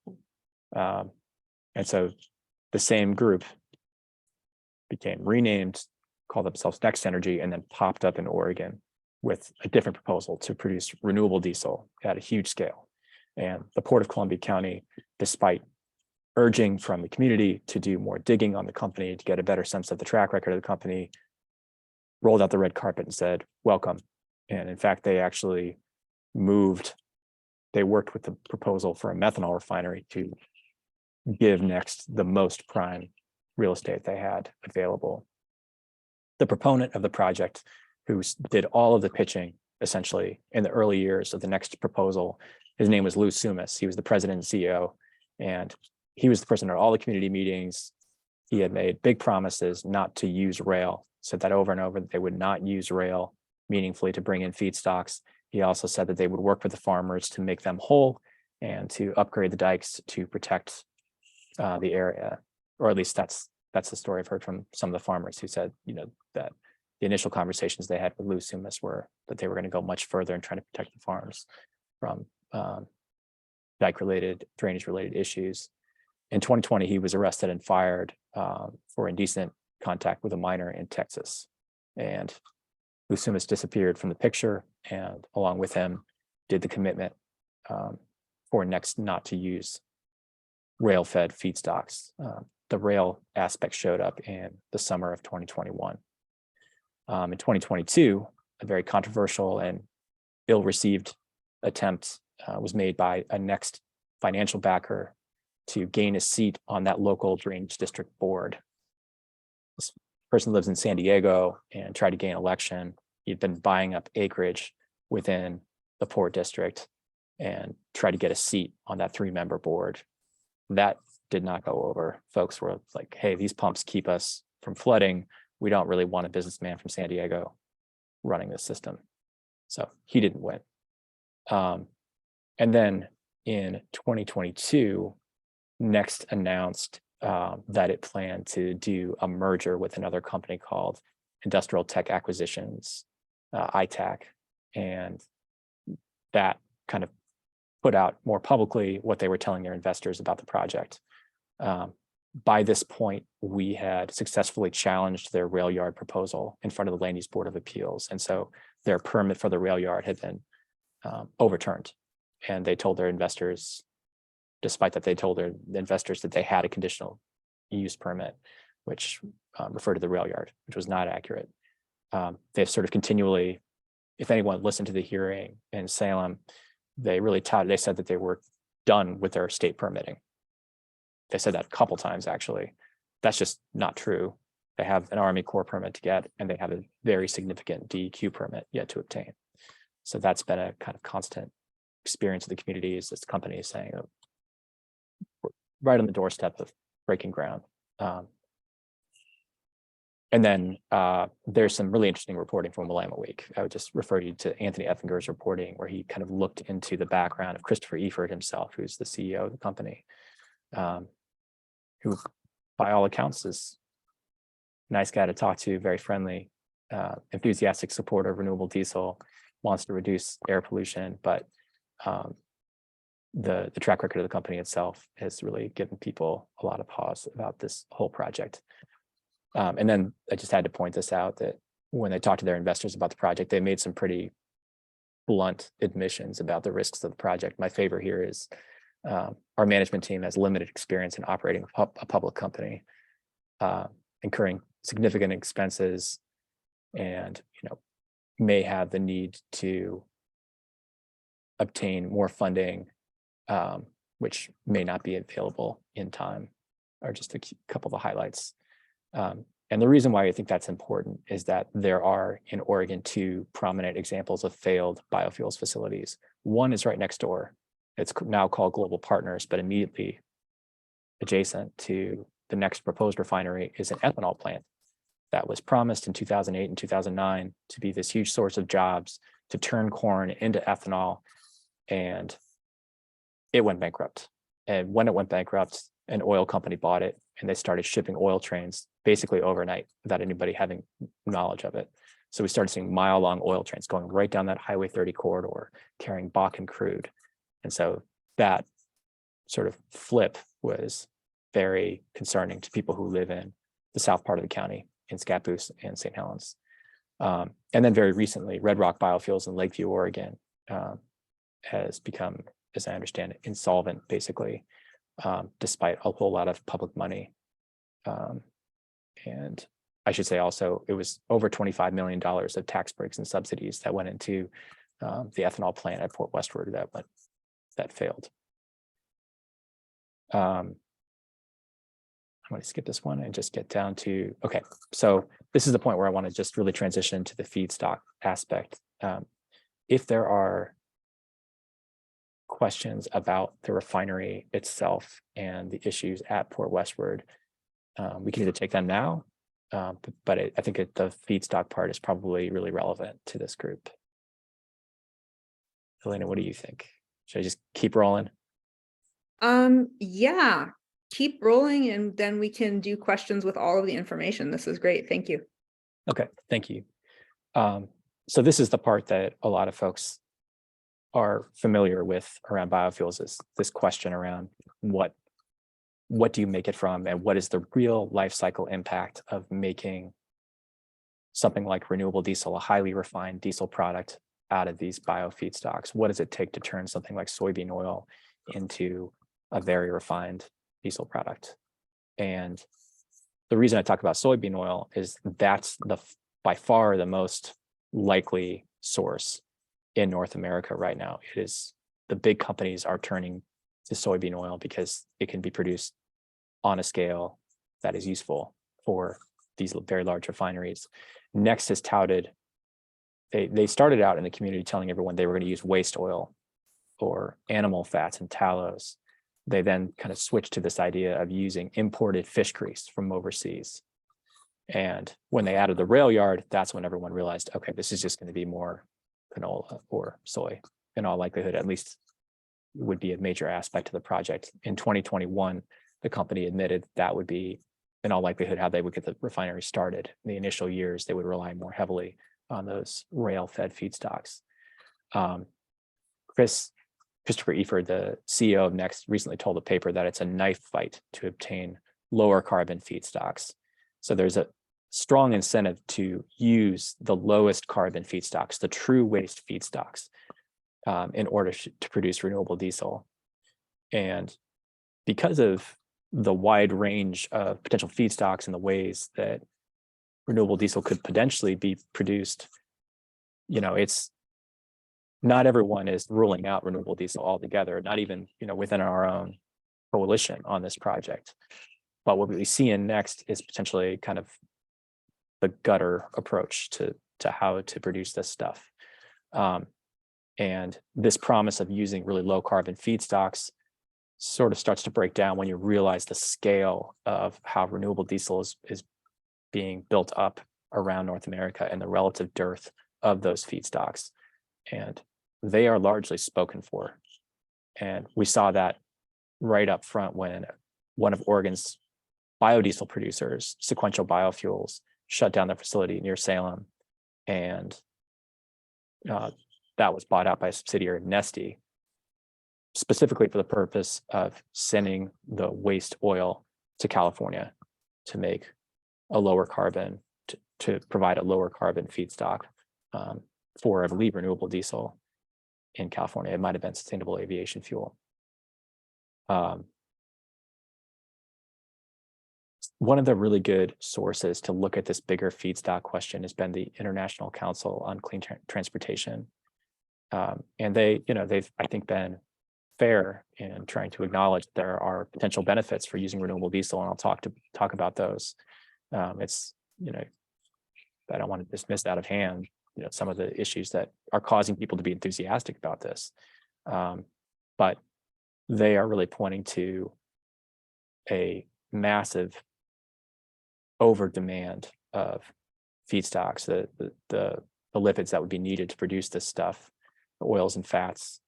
And so the same group became renamed, called themselves Next Energy, and then popped up in Oregon with a different proposal to produce renewable diesel at a huge scale. And the Port of Columbia County, despite urging from the community to do more digging on the company to get a better sense of the track record of the company, rolled out the red carpet and said, welcome. And in fact, they actually they worked with the proposal for a methanol refinery to give Next the most prime real estate they had available. The proponent of the project, who did all of the pitching essentially in the early years of the Next proposal, his name was Lou Sumas. He was the president and CEO, and he was the person at all the community meetings. He had made big promises not to use rail, said that over and over that they would not use rail meaningfully to bring in feedstocks. He also said that they would work with the farmers to make them whole and to upgrade the dikes to protect the area, or at least that's the story I've heard from some of the farmers who said, that the initial conversations they had with Lou Sumas were that they were going to go much further in trying to protect the farms from dike-related, drainage-related issues. In 2020, he was arrested and fired for indecent contact with a minor in Texas. And Lou Sumas disappeared from the picture, and along with him did the commitment for Next not to use rail-fed feedstocks. The rail aspect showed up in the summer of 2021. In 2022, a very controversial and ill-received attempt was made by a Next financial backer to gain a seat on that local drainage district board. This person lives in San Diego and tried to gain election. He'd been buying up acreage within the Port District and tried to get a seat on that 3-member board. That did not go over. Folks were like, hey, these pumps keep us from flooding. We don't really want a businessman from San Diego running this system. So he didn't win. And then in 2022, Next announced that it planned to do a merger with another company called Industrial Tech Acquisitions, ITAC, and that kind of put out more publicly what they were telling their investors about the project. By this point, we had successfully challenged their rail yard proposal in front of the Land Use Board of Appeals. And so their permit for the rail yard had been overturned. And they told their investors, despite that they told their investors that they had a conditional use permit, which referred to the rail yard, which was not accurate. They've sort of continually, if anyone listened to the hearing in Salem, they really touted, they said that they were done with their state permitting. They said that a couple times, actually. That's just not true. They have an Army Corps permit to get, and they have a very significant DEQ permit yet to obtain. So that's been a kind of constant experience of the community, is this company is saying, oh, we're right on the doorstep of breaking ground. And then there's some really interesting reporting from Willamette Week. I would just refer you to Anthony Effinger's reporting, where he kind of looked into the background of Christopher Eford himself, who's the CEO of the company, who by all accounts is a nice guy to talk to, very friendly, enthusiastic supporter of renewable diesel, wants to reduce air pollution, but the track record of the company itself has really given people a lot of pause about this whole project. And then I just had to point this out, that when they talked to their investors about the project, they made some pretty blunt admissions about the risks of the project. My favorite here is our management team has limited experience in operating a public company, incurring significant expenses, and may have the need to obtain more funding, which may not be available in time, are just a couple of the highlights. And the reason why I think that's important is that there are in Oregon 2 prominent examples of failed biofuels facilities. One is right next door. It's now called Global Partners, but immediately adjacent to the next proposed refinery is an ethanol plant that was promised in 2008 and 2009 to be this huge source of jobs, to turn corn into ethanol, and it went bankrupt. And when it went bankrupt, an oil company bought it, and they started shipping oil trains basically overnight without anybody having knowledge of it. So we started seeing mile-long oil trains going right down that Highway 30 corridor, carrying Bakken crude. And so that sort of flip was very concerning to people who live in the south part of the county, in Scappoose and St. Helens. And then very recently, Red Rock Biofuels in Lakeview, Oregon, has become, as I understand it, insolvent, basically, despite a whole lot of public money. And I should say also, it was over $25 million of tax breaks and subsidies that went into the ethanol plant at Port Westward that failed. I'm going to skip this one and just get down to, okay, so this is the point where I want to just really transition to the feedstock aspect. If there are questions about the refinery itself and the issues at Port Westward, we can either take them now, but I think the feedstock part is probably really relevant to this group. Helena, what do you think? Should I just keep rolling? Yeah, keep rolling, and then we can do questions with all of the information. This is great. Thank you. Okay, thank you. So this is the part that a lot of folks are familiar with around biofuels, is this question around what do you make it from, and what is the real life cycle impact of making something like renewable diesel, a highly refined diesel product, out of these biofeedstocks? What does it take to turn something like soybean oil into a very refined diesel product? And the reason I talk about soybean oil is that's by far the most likely source in North America right now. It is, the big companies are turning to soybean oil because it can be produced on a scale that is useful for these very large refineries. Next has touted, they started out in the community telling everyone they were going to use waste oil or animal fats and tallows. They then kind of switched to this idea of using imported fish grease from overseas. And when they added the rail yard, that's when everyone realized, okay, this is just going to be more canola or soy. In all likelihood, at least, would be a major aspect of the project. In 2021, the company admitted that would be, in all likelihood, how they would get the refinery started. In the initial years, they would rely more heavily on those rail-fed feedstocks. Christopher Eford, the CEO of Next, recently told the paper that it's a knife fight to obtain lower carbon feedstocks. So there's a strong incentive to use the lowest carbon feedstocks, the true waste feedstocks, in order to produce renewable diesel. And because of the wide range of potential feedstocks and the ways that renewable diesel could potentially be produced, it's not everyone is ruling out renewable diesel altogether, not even, within our own coalition on this project. But what we see in Next is potentially kind of the gutter approach to how to produce this stuff. And this promise of using really low carbon feedstocks sort of starts to break down when you realize the scale of how renewable diesel is being built up around North America and the relative dearth of those feedstocks. And they are largely spoken for. And we saw that right up front when one of Oregon's biodiesel producers, Sequential Biofuels, shut down their facility near Salem. And that was bought out by a subsidiary of Neste, specifically for the purpose of sending the waste oil to California to make a lower carbon, to provide a lower carbon feedstock for, I believe, renewable diesel in California. It might have been sustainable aviation fuel. One of the really good sources to look at this bigger feedstock question has been the International Council on Clean Transportation. And they've, I think, been fair in trying to acknowledge there are potential benefits for using renewable diesel, and I'll talk about those. It's, I don't want to dismiss out of hand, some of the issues that are causing people to be enthusiastic about this. But they are really pointing to a massive over demand of feedstocks, the lipids that would be needed to produce this stuff, the oils and fats,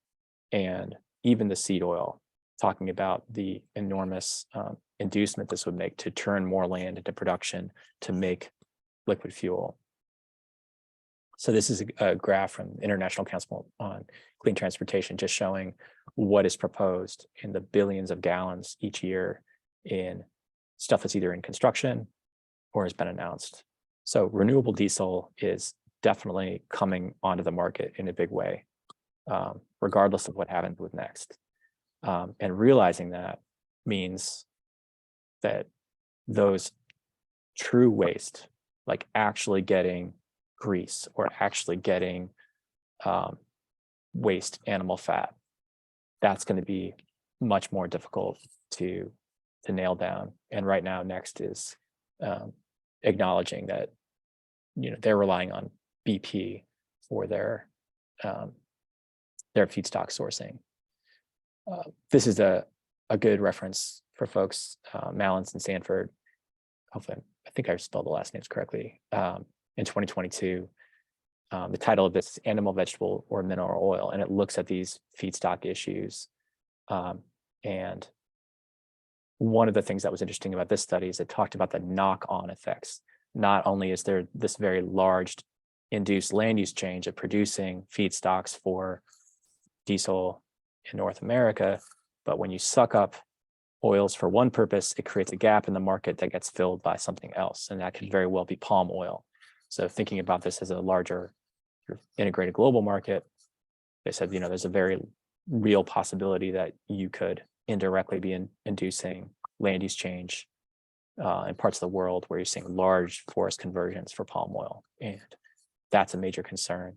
and even the seed oil, talking about the enormous inducement this would make to turn more land into production to make liquid fuel. So this is a graph from the International Council on Clean Transportation, just showing what is proposed in the billions of gallons each year in stuff that's either in construction or has been announced. So renewable diesel is definitely coming onto the market in a big way, regardless of what happens with Next. And realizing that means that those true waste, like actually getting grease or actually getting waste animal fat, that's going to be much more difficult to nail down. And right now, Next is acknowledging that they're relying on BP for their feedstock sourcing. This is a good reference for folks, Malins and Sanford. Hopefully, I think I spelled the last names correctly. In 2022, the title of this is Animal, Vegetable, or Mineral Oil, and it looks at these feedstock issues. And one of the things that was interesting about this study is it talked about the knock-on effects. Not only is there this very large induced land use change of producing feedstocks for diesel in North America, but when you suck up oils for one purpose, it creates a gap in the market that gets filled by something else, and that could very well be palm oil. So thinking about this as a larger integrated global market, they said, there's a very real possibility that you could indirectly be inducing land use change in parts of the world where you're seeing large forest conversions for palm oil. And that's a major concern.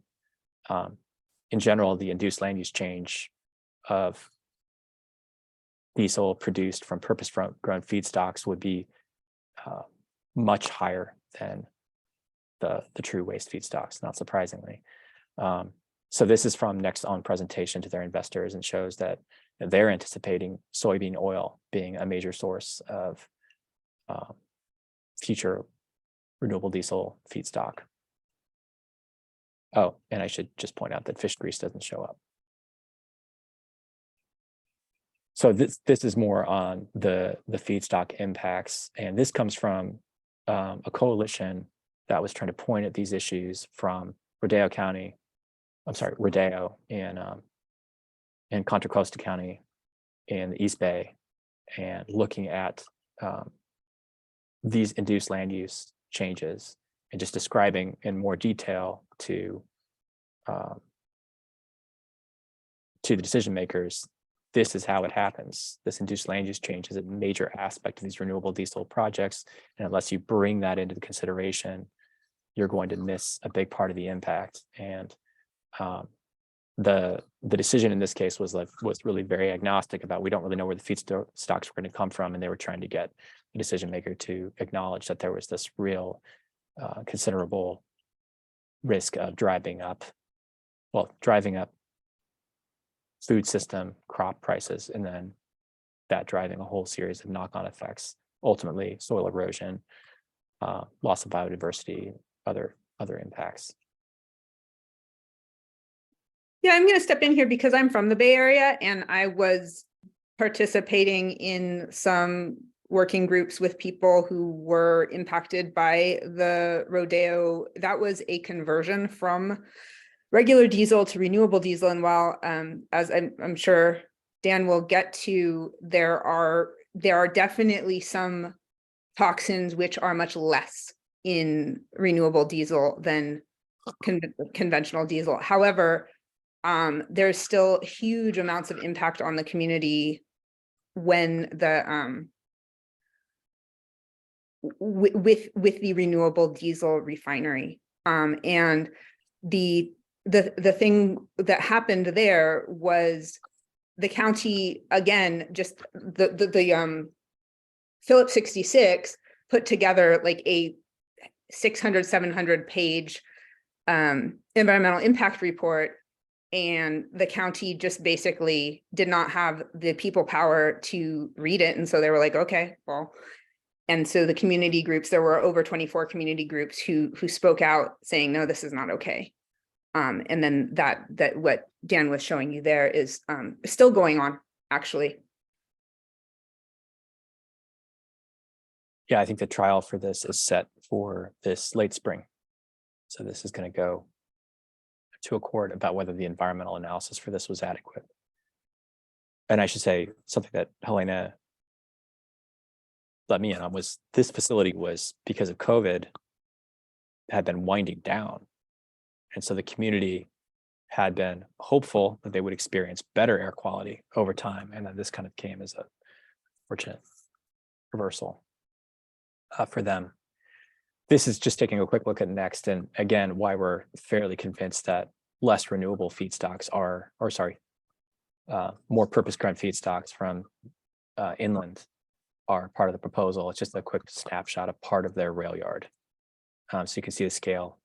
In general, the induced land use change of diesel produced from purpose-grown feedstocks would be much higher than the true waste feedstocks, not surprisingly. So this is from Next on presentation to their investors and shows that they're anticipating soybean oil being a major source of future renewable diesel feedstock. Oh, and I should just point out that fish grease doesn't show up. So this is more on the feedstock impacts, and this comes from a coalition that was trying to point at these issues from Rodeo County. I'm sorry, Rodeo and Contra Costa County in the East Bay, and looking at these induced land use changes and just describing in more detail to the decision makers, this is how it happens. This induced land use change is a major aspect of these renewable diesel projects. And unless you bring that into the consideration, you're going to miss a big part of the impact. And the decision in this case was really very agnostic about, we don't really know where the feedstocks were going to come from. And they were trying to get the decision maker to acknowledge that there was this real considerable risk of driving up food system, crop prices, and then that driving a whole series of knock-on effects, ultimately soil erosion, loss of biodiversity, other impacts. Yeah, I'm going to step in here because I'm from the Bay Area and I was participating in some working groups with people who were impacted by the Rodeo. That was a conversion from regular diesel to renewable diesel. And while, as I'm sure Dan will get to, there are definitely some toxins which are much less in renewable diesel than conventional diesel. However, there's still huge amounts of impact on the community when the with the renewable diesel refinery. And the thing that happened there was the county, again, just the Phillips 66 put together like a 700 page environmental impact report, and the county just basically did not have the people power to read it. And so they were like, okay, well, and so the community groups, there were over 24 community groups who spoke out saying, no, this is not okay. And then that what Dan was showing you there is still going on, actually. Yeah, I think the trial for this is set for this late spring. So this is going to go to a court about whether the environmental analysis for this was adequate. And I should say something that Helena let me in on was this facility was, because of COVID, had been winding down. And so the community had been hopeful that they would experience better air quality over time. And then this kind of came as a fortunate reversal for them. This is just taking a quick look at next. And again, why we're fairly convinced that less renewable feedstocks more purpose-grown feedstocks from inland are part of the proposal. It's just a quick snapshot of part of their rail yard. So you can see the scale,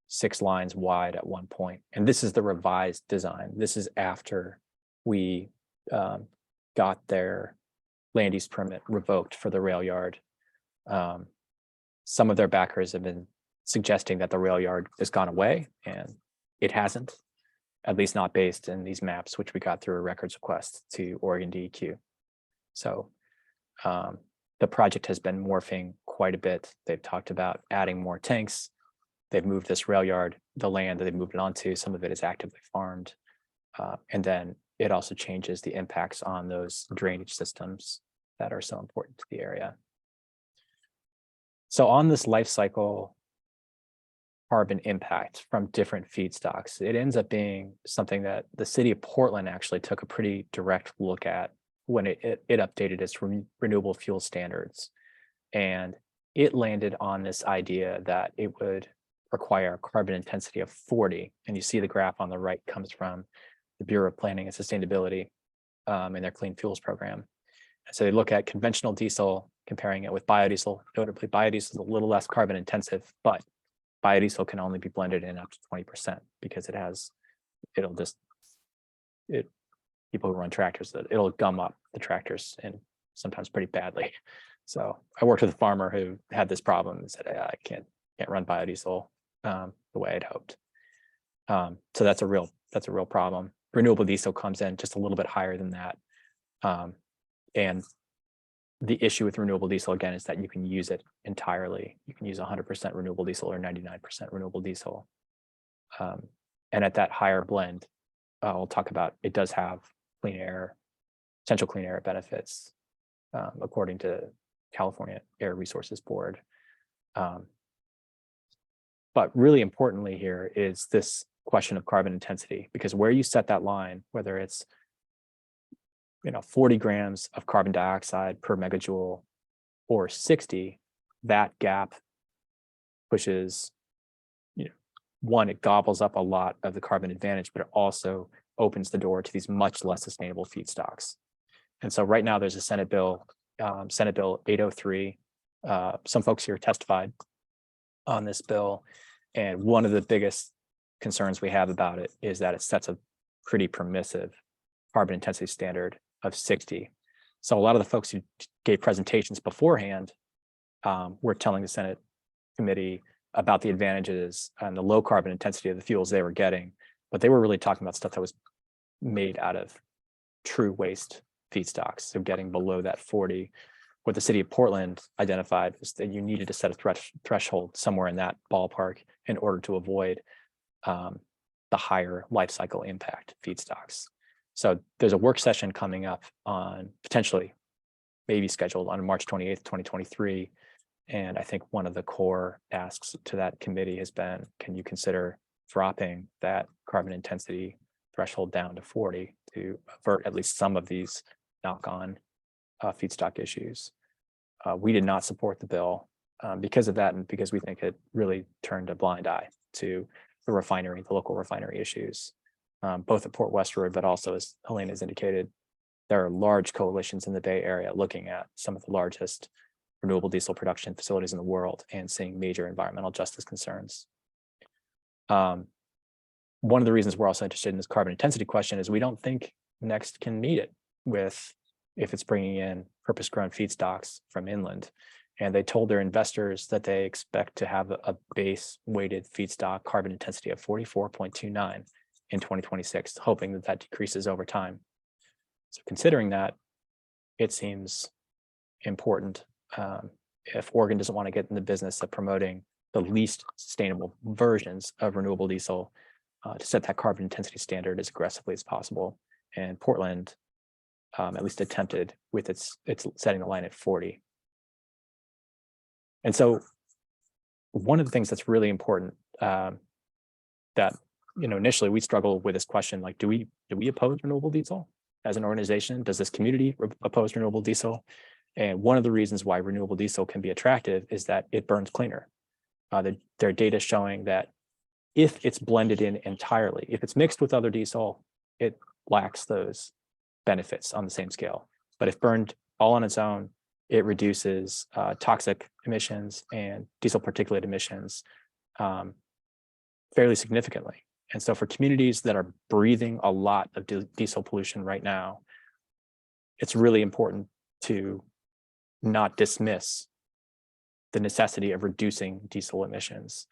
six lines wide at one point. And this is the revised design. This is after we got their land use permit revoked for the rail yard. Some of their backers have been suggesting that the rail yard has gone away, and it hasn't, at least not based in these maps, which we got through a records request to Oregon DEQ. So the project has been morphing quite a bit. They've talked about adding more tanks. They've moved this rail yard, the land that they moved it onto, some of it is actively farmed. And then it also changes the impacts on those drainage systems that are so important to the area. So on this life cycle carbon impact from different feedstocks, it ends up being something that the city of Portland actually took a pretty direct look at when it updated its renewable fuel standards. And it landed on this idea that it would require a carbon intensity of 40. And you see the graph on the right comes from the Bureau of Planning and Sustainability in their Clean Fuels program. And so they look at conventional diesel, comparing it with biodiesel. Notably, biodiesel is a little less carbon intensive, but biodiesel can only be blended in up to 20% because people who run tractors, it'll gum up the tractors and sometimes pretty badly. So I worked with a farmer who had this problem and said, I can't run biodiesel the way I'd hoped. So that's a real problem. Renewable diesel comes in just a little bit higher than that. And the issue with renewable diesel, again, is that you can use it entirely. You can use 100% renewable diesel or 99% renewable diesel. And at that higher blend, we'll talk about, it does have clean air, potential clean air benefits, according to California Air Resources Board. But really importantly here is this question of carbon intensity, because where you set that line, whether it's 40 grams of carbon dioxide per megajoule or 60, that gap pushes, one, it gobbles up a lot of the carbon advantage, but it also opens the door to these much less sustainable feedstocks. And so right now there's a Senate bill, Senate Bill 803. Some folks here testified on this bill. And one of the biggest concerns we have about it is that it sets a pretty permissive carbon intensity standard of 60. So a lot of the folks who gave presentations beforehand were telling the Senate committee about the advantages and the low carbon intensity of the fuels they were getting, but they were really talking about stuff that was made out of true waste feedstocks. So getting below that 40. What the city of Portland identified was that you needed to set a threshold somewhere in that ballpark in order to avoid the higher life cycle impact feedstocks. So there's a work session coming up on potentially, maybe scheduled on March 28th, 2023. And I think one of the core asks to that committee has been, can you consider dropping that carbon intensity threshold down to 40 to avert at least some of these knock-on feedstock issues? We did not support the bill because of that, and because we think it really turned a blind eye to the refinery, the local refinery issues, both at Port Westward, but also, as Helena has indicated, there are large coalitions in the Bay Area looking at some of the largest renewable diesel production facilities in the world and seeing major environmental justice concerns. One of the reasons we're also interested in this carbon intensity question is we don't think Next can meet it with, if it's bringing in purpose-grown feedstocks from inland. And they told their investors that they expect to have a base weighted feedstock carbon intensity of 44.29 in 2026, hoping that that decreases over time. So considering that, it seems important, if Oregon doesn't want to get in the business of promoting the least sustainable versions of renewable diesel, to set that carbon intensity standard as aggressively as possible. And Portland at least attempted with its setting the line at 40. And so one of the things that's really important, that initially we struggle with this question, like, do we oppose renewable diesel as an organization? Does this community oppose renewable diesel? And one of the reasons why renewable diesel can be attractive is that it burns cleaner. There are data showing that if it's blended in entirely, if it's mixed with other diesel, it lacks those benefits on the same scale. But if burned all on its own, it reduces toxic emissions and diesel particulate emissions fairly significantly. And so for communities that are breathing a lot of diesel pollution right now, it's really important to not dismiss the necessity of reducing diesel emissions.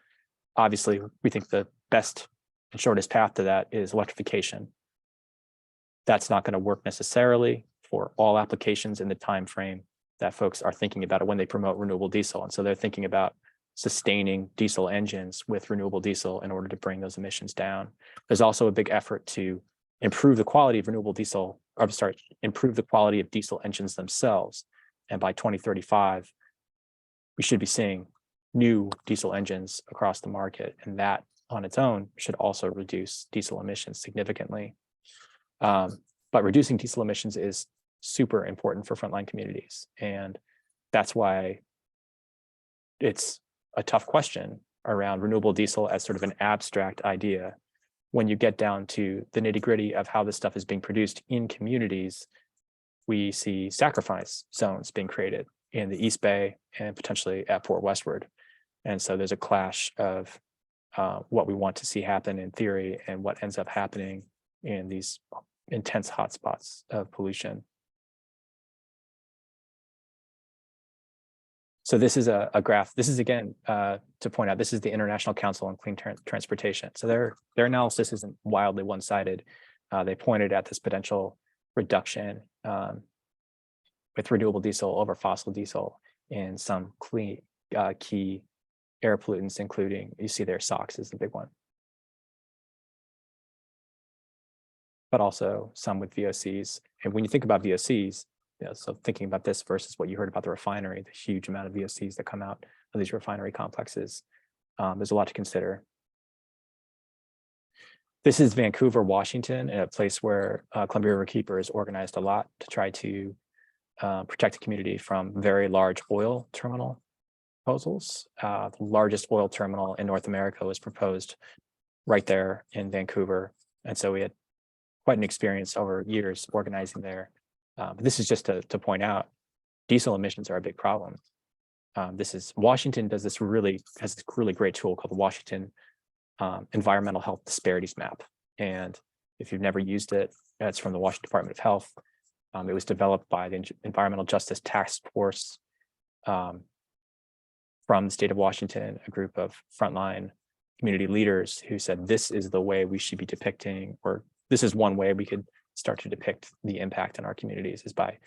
Obviously, we think the best and shortest path to that is electrification. That's not going to work necessarily for all applications in the time frame that folks are thinking about it when they promote renewable diesel. And so they're thinking about sustaining diesel engines with renewable diesel in order to bring those emissions down. There's also a big effort to improve the quality of renewable diesel, or sorry, improve the quality of diesel engines themselves. And by 2035, we should be seeing new diesel engines across the market. And that on its own should also reduce diesel emissions significantly. But reducing diesel emissions is super important for frontline communities. And that's why it's a tough question around renewable diesel as sort of an abstract idea. When you get down to the nitty-gritty of how this stuff is being produced in communities, we see sacrifice zones being created in the East Bay and potentially at Port Westward. And so there's a clash of what we want to see happen in theory and what ends up happening in these intense hotspots of pollution. So this is a graph. This is, again, to point out, this is the International Council on Clean Transportation. So their analysis isn't wildly one-sided. They pointed at this potential reduction with renewable diesel over fossil diesel in some key air pollutants, including, you see there, SOx is the big one. But also some with VOCs. And when you think about VOCs, so thinking about this versus what you heard about the refinery, the huge amount of VOCs that come out of these refinery complexes, there's a lot to consider. This is Vancouver, Washington, a place where Columbia Riverkeeper is organized a lot to try to protect the community from very large oil terminal proposals. The largest oil terminal in North America was proposed right there in Vancouver. And so we had quite an experience over years organizing there. But this is just to point out, diesel emissions are a big problem. Washington has this really great tool called the Washington Environmental Health Disparities Map. And if you've never used it, it's from the Washington Department of Health. It was developed by the Environmental Justice Task Force from the state of Washington, a group of frontline community leaders who said, this is the way we should be depicting, or this is one way we could start to depict the impact in our communities, is by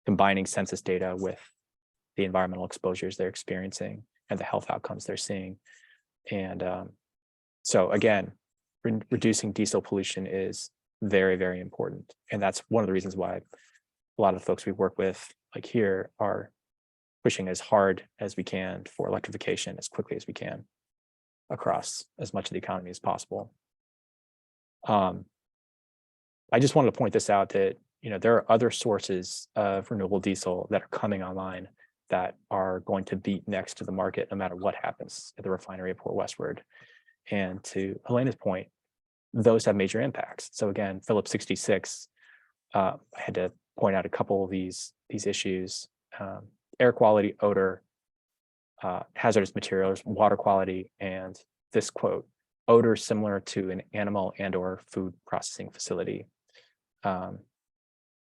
combining census data with the environmental exposures they're experiencing and the health outcomes they're seeing. And so again, reducing diesel pollution is very, very important. And that's one of the reasons why a lot of the folks we work with, like here, are pushing as hard as we can for electrification as quickly as we can across as much of the economy as possible. I just wanted to point this out that, there are other sources of renewable diesel that are coming online that are going to beat next to the market no matter what happens at the refinery at Port Westward. And to Helena's point, those have major impacts. So again, Phillips 66, I had to point out a couple of these issues: air quality, odor, hazardous materials, water quality, and this quote, odor similar to an animal and/or food processing facility.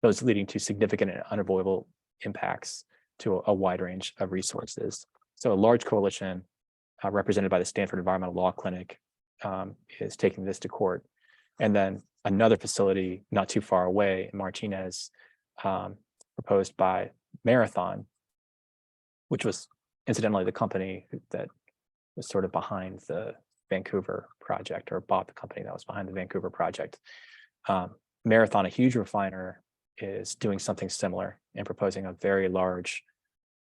Those leading to significant and unavoidable impacts to a wide range of resources. So a large coalition represented by the Stanford Environmental Law Clinic is taking this to court. And then another facility not too far away in Martinez, proposed by Marathon, which was incidentally the company that was sort of behind the Vancouver project, or bought the company that was behind the Vancouver project. Marathon, a huge refiner, is doing something similar and proposing a very large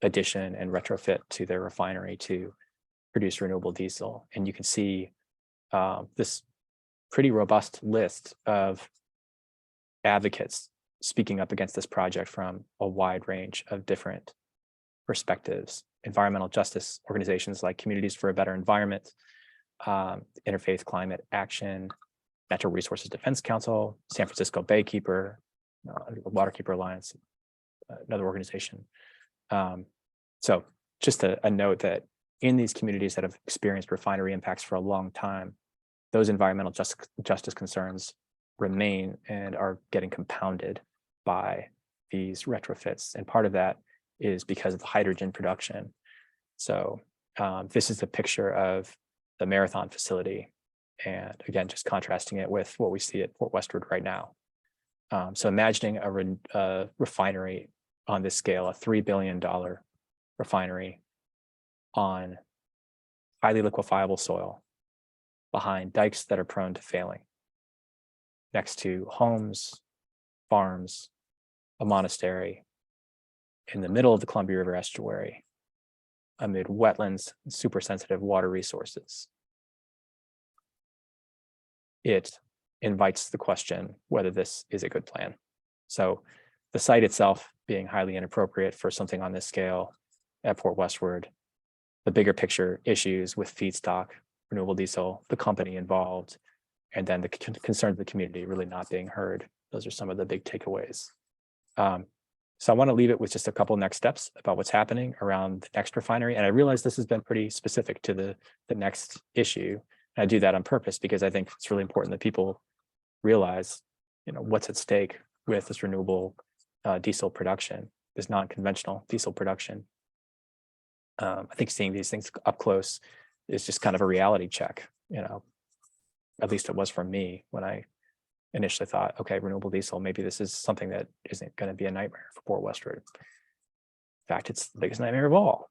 addition and retrofit to their refinery to produce renewable diesel. And you can see this pretty robust list of advocates speaking up against this project from a wide range of different perspectives. Environmental justice organizations like Communities for a Better Environment, Interfaith Climate Action, Natural Resources Defense Council, San Francisco Baykeeper, the Waterkeeper Alliance, another organization. So just a note that in these communities that have experienced refinery impacts for a long time, those environmental justice concerns remain and are getting compounded by these retrofits. And part of that is because of the hydrogen production. So this is a picture of the Marathon facility. And again, just contrasting it with what we see at Port Westward right now. So imagining a refinery on this scale, a $3 billion refinery on highly liquefiable soil behind dikes that are prone to failing, next to homes, farms, a monastery, in the middle of the Columbia River estuary, amid wetlands and super sensitive water resources. It invites the question whether this is a good plan. So the site itself being highly inappropriate for something on this scale at Port Westward, the bigger picture issues with feedstock, renewable diesel, the company involved, and then the concerns of the community really not being heard. Those are some of the big takeaways. So I want to leave it with just a couple next steps about what's happening around the next refinery. And I realize this has been pretty specific to the next issue. And I do that on purpose because I think it's really important that people realize, what's at stake with this renewable diesel production, this non-conventional diesel production. I think seeing these things up close is just kind of a reality check, at least it was for me when I initially thought, okay, renewable diesel, maybe this is something that isn't going to be a nightmare for Port Westward. In fact, it's the biggest nightmare of all.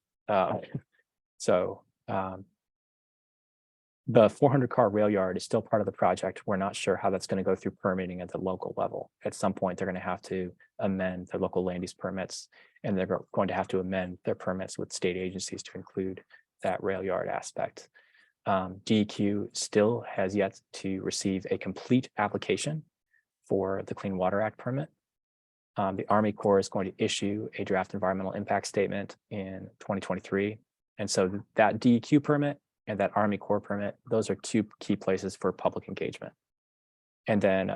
The 400-car rail yard is still part of the project. We're not sure how that's going to go through permitting at the local level. At some point, they're going to have to amend their local land use permits, and they're going to have to amend their permits with state agencies to include that rail yard aspect. DEQ still has yet to receive a complete application for the Clean Water Act permit. The Army Corps is going to issue a draft environmental impact statement in 2023. And so that DEQ permit and that Army Corps permit, those are two key places for public engagement. And then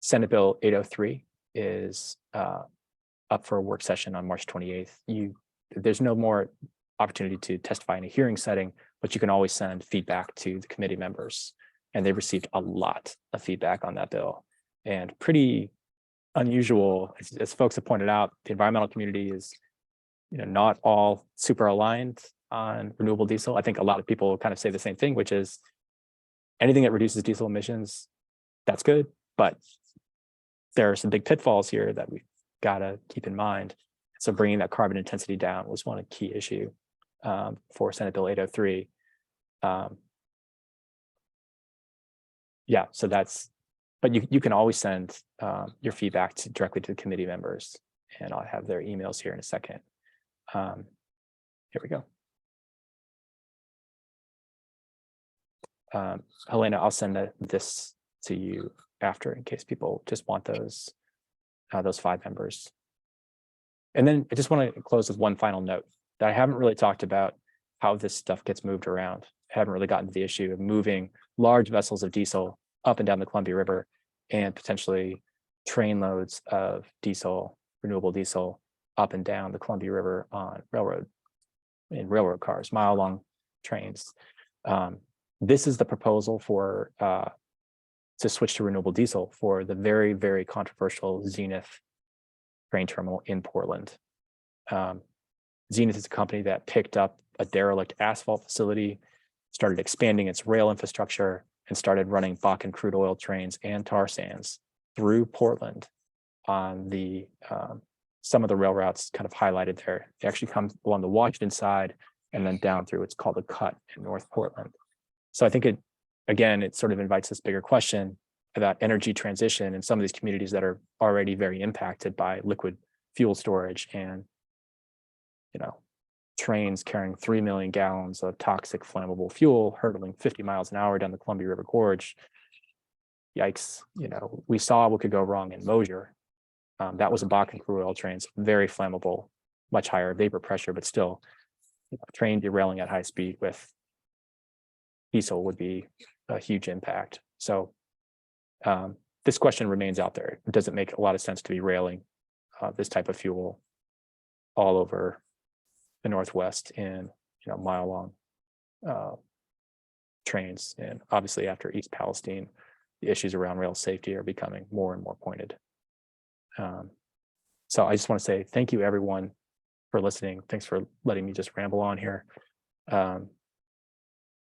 Senate Bill 803 is up for a work session on March 28th. There's no more opportunity to testify in a hearing setting, but you can always send feedback to the committee members. And they received a lot of feedback on that bill, and pretty unusual, as folks have pointed out. The environmental community is, not all super aligned on renewable diesel. I think a lot of people kind of say the same thing, which is anything that reduces diesel emissions, that's good, but there are some big pitfalls here that we've got to keep in mind. So bringing that carbon intensity down was one key issue for Senate Bill 803. Yeah, so that's, but you can always send your feedback directly to the committee members, and I'll have their emails here in a second. Here we go. Helena, I'll send this to you after in case people just want those 5 members. And then I just want to close with one final note that I haven't really talked about how this stuff gets moved around. I haven't really gotten to the issue of moving large vessels of diesel up and down the Columbia River and potentially train loads of diesel, renewable diesel, up and down the Columbia River on railroad cars, mile-long trains. This is the proposal for to switch to renewable diesel for the very, very controversial Zenith train terminal in Portland. Zenith is a company that picked up a derelict asphalt facility, started expanding its rail infrastructure, and started running Bakken crude oil trains and tar sands through Portland on the some of the rail routes kind of highlighted there. They actually come along the Washington side and then down through, it's called the Cut in North Portland. So I think it sort of invites this bigger question about energy transition in some of these communities that are already very impacted by liquid fuel storage and, trains carrying 3 million gallons of toxic flammable fuel hurtling 50 miles an hour down the Columbia River Gorge. Yikes, we saw what could go wrong in Mosier. That was a Bakken crude oil train, so very flammable, much higher vapor pressure, but still, train derailing at high speed with diesel would be a huge impact. So this question remains out there. It doesn't make a lot of sense to be railing this type of fuel all over the Northwest in mile-long trains. And obviously after East Palestine, the issues around rail safety are becoming more and more pointed. So I just want to say thank you everyone for listening. Thanks for letting me just ramble on here. I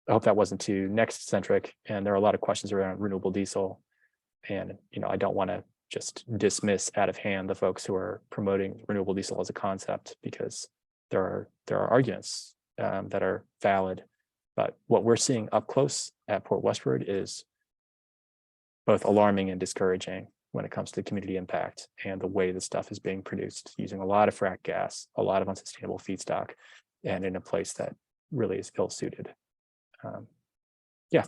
hope that wasn't too next centric, and there are a lot of questions around renewable diesel. And, I don't want to just dismiss out of hand the folks who are promoting renewable diesel as a concept, because there are arguments that are valid. But what we're seeing up close at Port Westward is both alarming and discouraging when it comes to community impact and the way this stuff is being produced using a lot of fracked gas, a lot of unsustainable feedstock, and in a place that really is ill-suited. Yeah,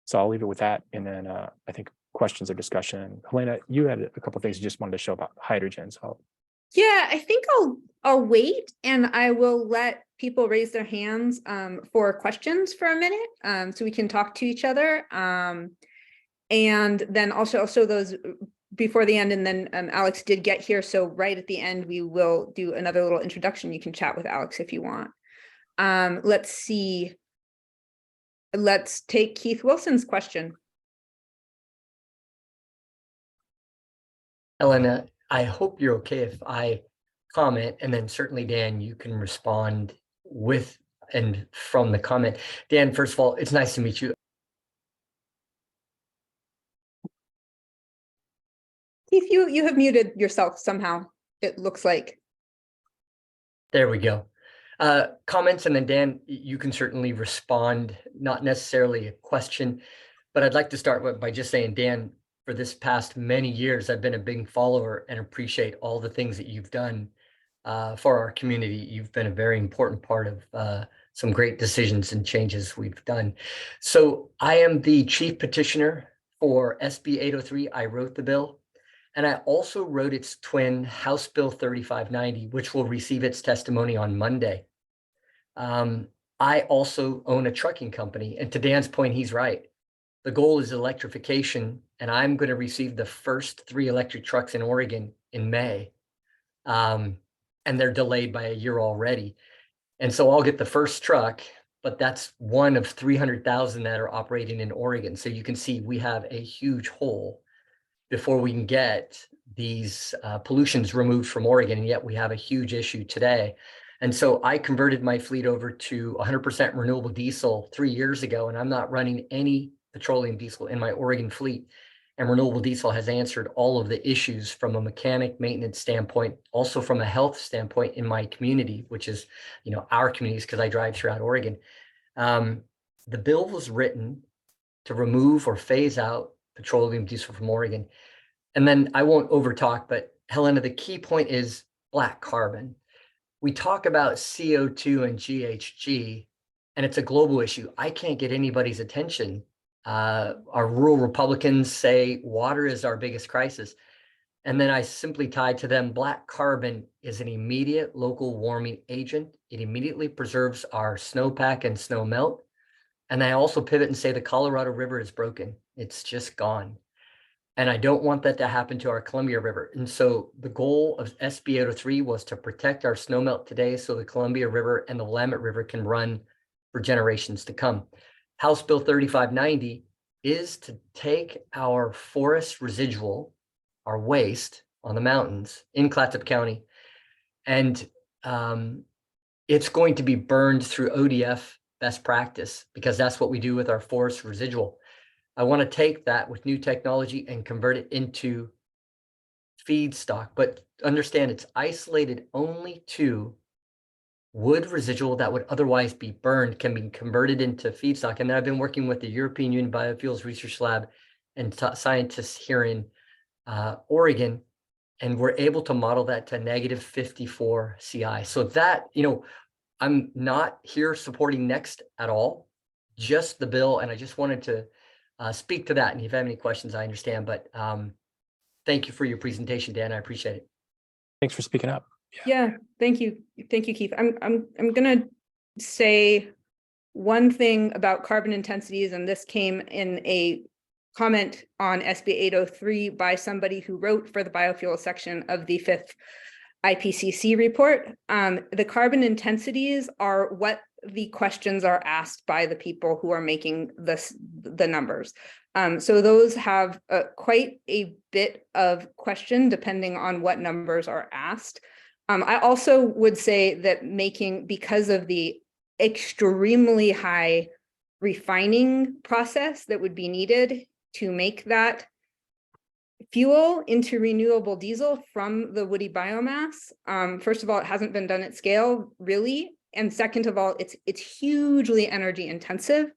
so I'll leave it with that. And then I think questions or discussion. Helena, you had a couple of things you just wanted to show about hydrogen. So Yeah, I think I'll wait, and I will let people raise their hands for questions for a minute, so we can talk to each other. And then also those before the end, and then Alex did get here, so right at the end we will do another little introduction. You can chat with Alex if you want. Let's see. Let's take Keith Wilson's question. Elena, I hope you're okay if I comment, and then certainly Dan, you can respond with and from the comment. Dan, first of all, it's nice to meet you. Keith, you have muted yourself somehow, it looks like. There we go. Comments, and then Dan, you can certainly respond, not necessarily a question, but I'd like to start by just saying, Dan, for this past many years, I've been a big follower and appreciate all the things that you've done for our community. You've been a very important part of some great decisions and changes we've done. So I am the chief petitioner for SB 803. I wrote the bill. And I also wrote its twin, House Bill 3590, which will receive its testimony on Monday. I also own a trucking company. And to Dan's point, he's right. The goal is electrification. And I'm going to receive the first 3 electric trucks in Oregon in May. And they're delayed by a year already. And so I'll get the first truck, but that's one of 300,000 that are operating in Oregon. So you can see we have a huge hole before we can get these pollutions removed from Oregon, and yet we have a huge issue today. And so I converted my fleet over to 100% renewable diesel 3 years ago, and I'm not running any petroleum diesel in my Oregon fleet. And renewable diesel has answered all of the issues from a mechanic maintenance standpoint, also from a health standpoint in my community, which is, our communities, because I drive throughout Oregon. The bill was written to remove or phase out petroleum diesel from Oregon. And then I won't overtalk, but Helena, the key point is black carbon. We talk about CO2 and GHG, and it's a global issue. I can't get anybody's attention. Our rural Republicans say water is our biggest crisis. And then I simply tied to them, black carbon is an immediate local warming agent. It immediately preserves our snowpack and snow melt. And I also pivot and say the Colorado River is broken. It's just gone. And I don't want that to happen to our Columbia River. And so the goal of SB 803 was to protect our snowmelt today so the Columbia River and the Willamette River can run for generations to come. House Bill 3590 is to take our forest residual, our waste on the mountains in Clatsop County, and it's going to be burned through ODF best practice, because that's what we do with our forest residual. I want to take that with new technology and convert it into feedstock, but understand it's isolated only to wood residual that would otherwise be burned can be converted into feedstock. And then I've been working with the European Union Biofuels Research Lab and scientists here in Oregon, and we're able to model that to -54 CI. So that, I'm not here supporting Next at all, just the bill. And I just wanted to speak to that. And if you have any questions, I understand, but thank you for your presentation, Dan. I appreciate it. Thanks for speaking up. Yeah, thank you. Thank you, Keith. I'm gonna say one thing about carbon intensities, and this came in a comment on SB 803 by somebody who wrote for the biofuel section of the 5th IPCC report. The carbon intensities are what the questions are asked by the people who are making the numbers. So those have quite a bit of question depending on what numbers are asked. I also would say that because of the extremely high refining process that would be needed to make that fuel into renewable diesel from the woody biomass. First of all, it hasn't been done at scale, really. And second of all, it's hugely energy intensive.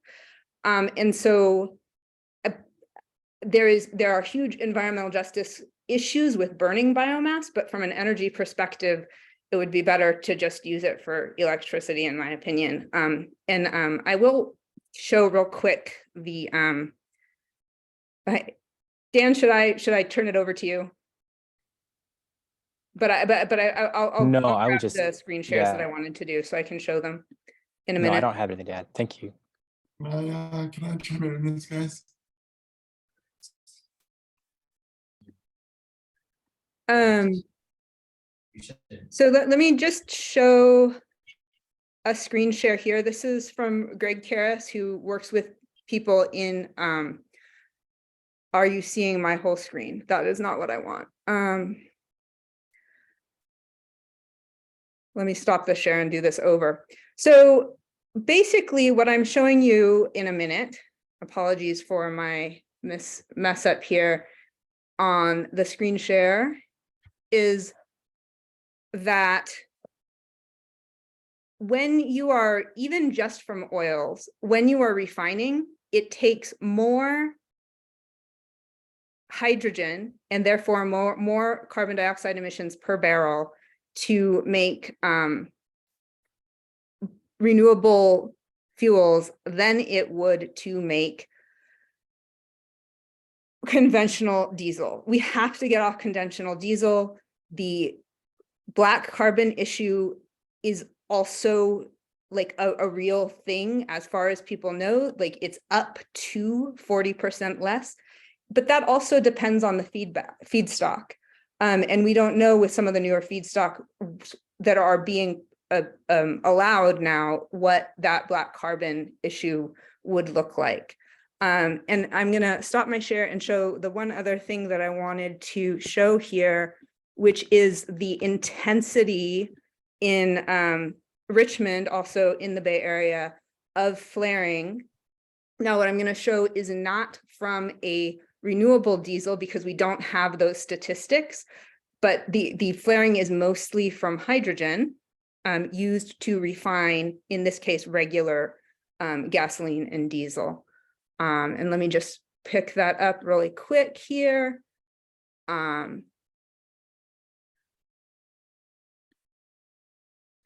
And so there are huge environmental justice issues with burning biomass, but from an energy perspective, it would be better to just use it for electricity, in my opinion. I will show real quick the Dan, should I turn it over to you? I'll I would grab the screen shares that I wanted to do so I can show them in a minute. No, I don't have anything to add. Thank you. Can I chime in on this, guys? So let me just show a screen share here. This is from Greg Karras, who works with people in Are you seeing my whole screen? That is not what I want. Let me stop the share and do this over. So basically what I'm showing you in a minute, apologies for my mess up here. on the screen share is that when you are, even just from oils, when you are refining, it takes more hydrogen and therefore more carbon dioxide emissions per barrel to make renewable fuels than it would to make conventional diesel. We have to get off conventional diesel. The black carbon issue is also like a real thing as far as people know, like it's up to 40% less, but that also depends on the feedstock. And we don't know with some of the newer feedstock that are being allowed now what that black carbon issue would look like. And I'm gonna stop my share and show the one other thing that I wanted to show here, which is the intensity in Richmond, also in the Bay Area, of flaring. Now, what I'm going to show is not from a renewable diesel because we don't have those statistics, but the flaring is mostly from hydrogen used to refine, in this case, regular gasoline and diesel. And let me just pick that up really quick here.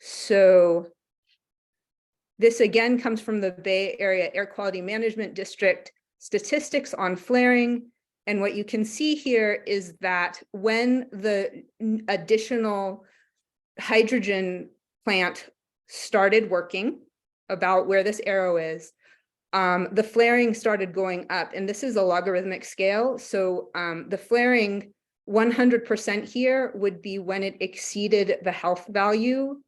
So this again comes from the Bay Area Air Quality Management District statistics on flaring. And what you can see here is that when the additional hydrogen plant started working, about where this arrow is, the flaring started going up. And this is a logarithmic scale. So the flaring 100% here would be when it exceeded the health value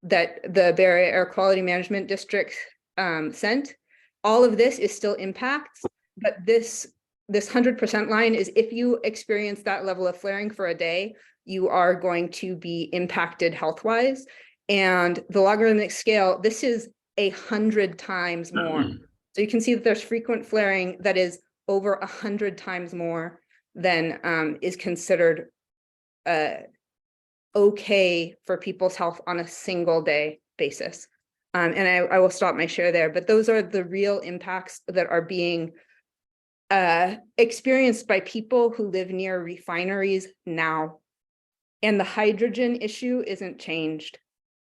that the Bay Area Air Quality Management District sent. All of this is still impacts, but this 100% line is if you experience that level of flaring for a day, you are going to be impacted health-wise. And the logarithmic scale, this is 100 times more. So you can see that there's frequent flaring that is over 100 times more than is considered okay for people's health on a single day basis. And I will stop my share there, but those are the real impacts that are being experienced by people who live near refineries now. And the hydrogen issue isn't changed.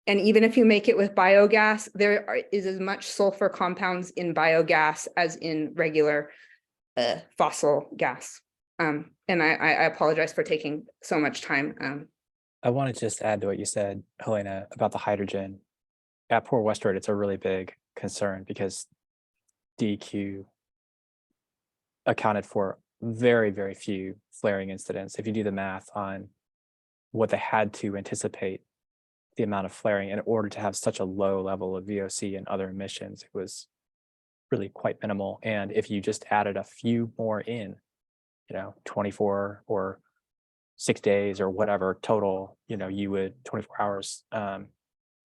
And even if you make it with biogas, there is as much sulfur compounds in biogas as in regular fossil gas. And I apologize for taking so much time. I want to just add to what you said, Helena, about the hydrogen. At Port Westward, it's a really big concern because DEQ accounted for very, very few flaring incidents. If you do the math on what they had to anticipate the amount of flaring in order to have such a low level of VOC and other emissions, it was really quite minimal. And if you just added a few more in, 24 or 6 days or whatever total, you would 24 hours.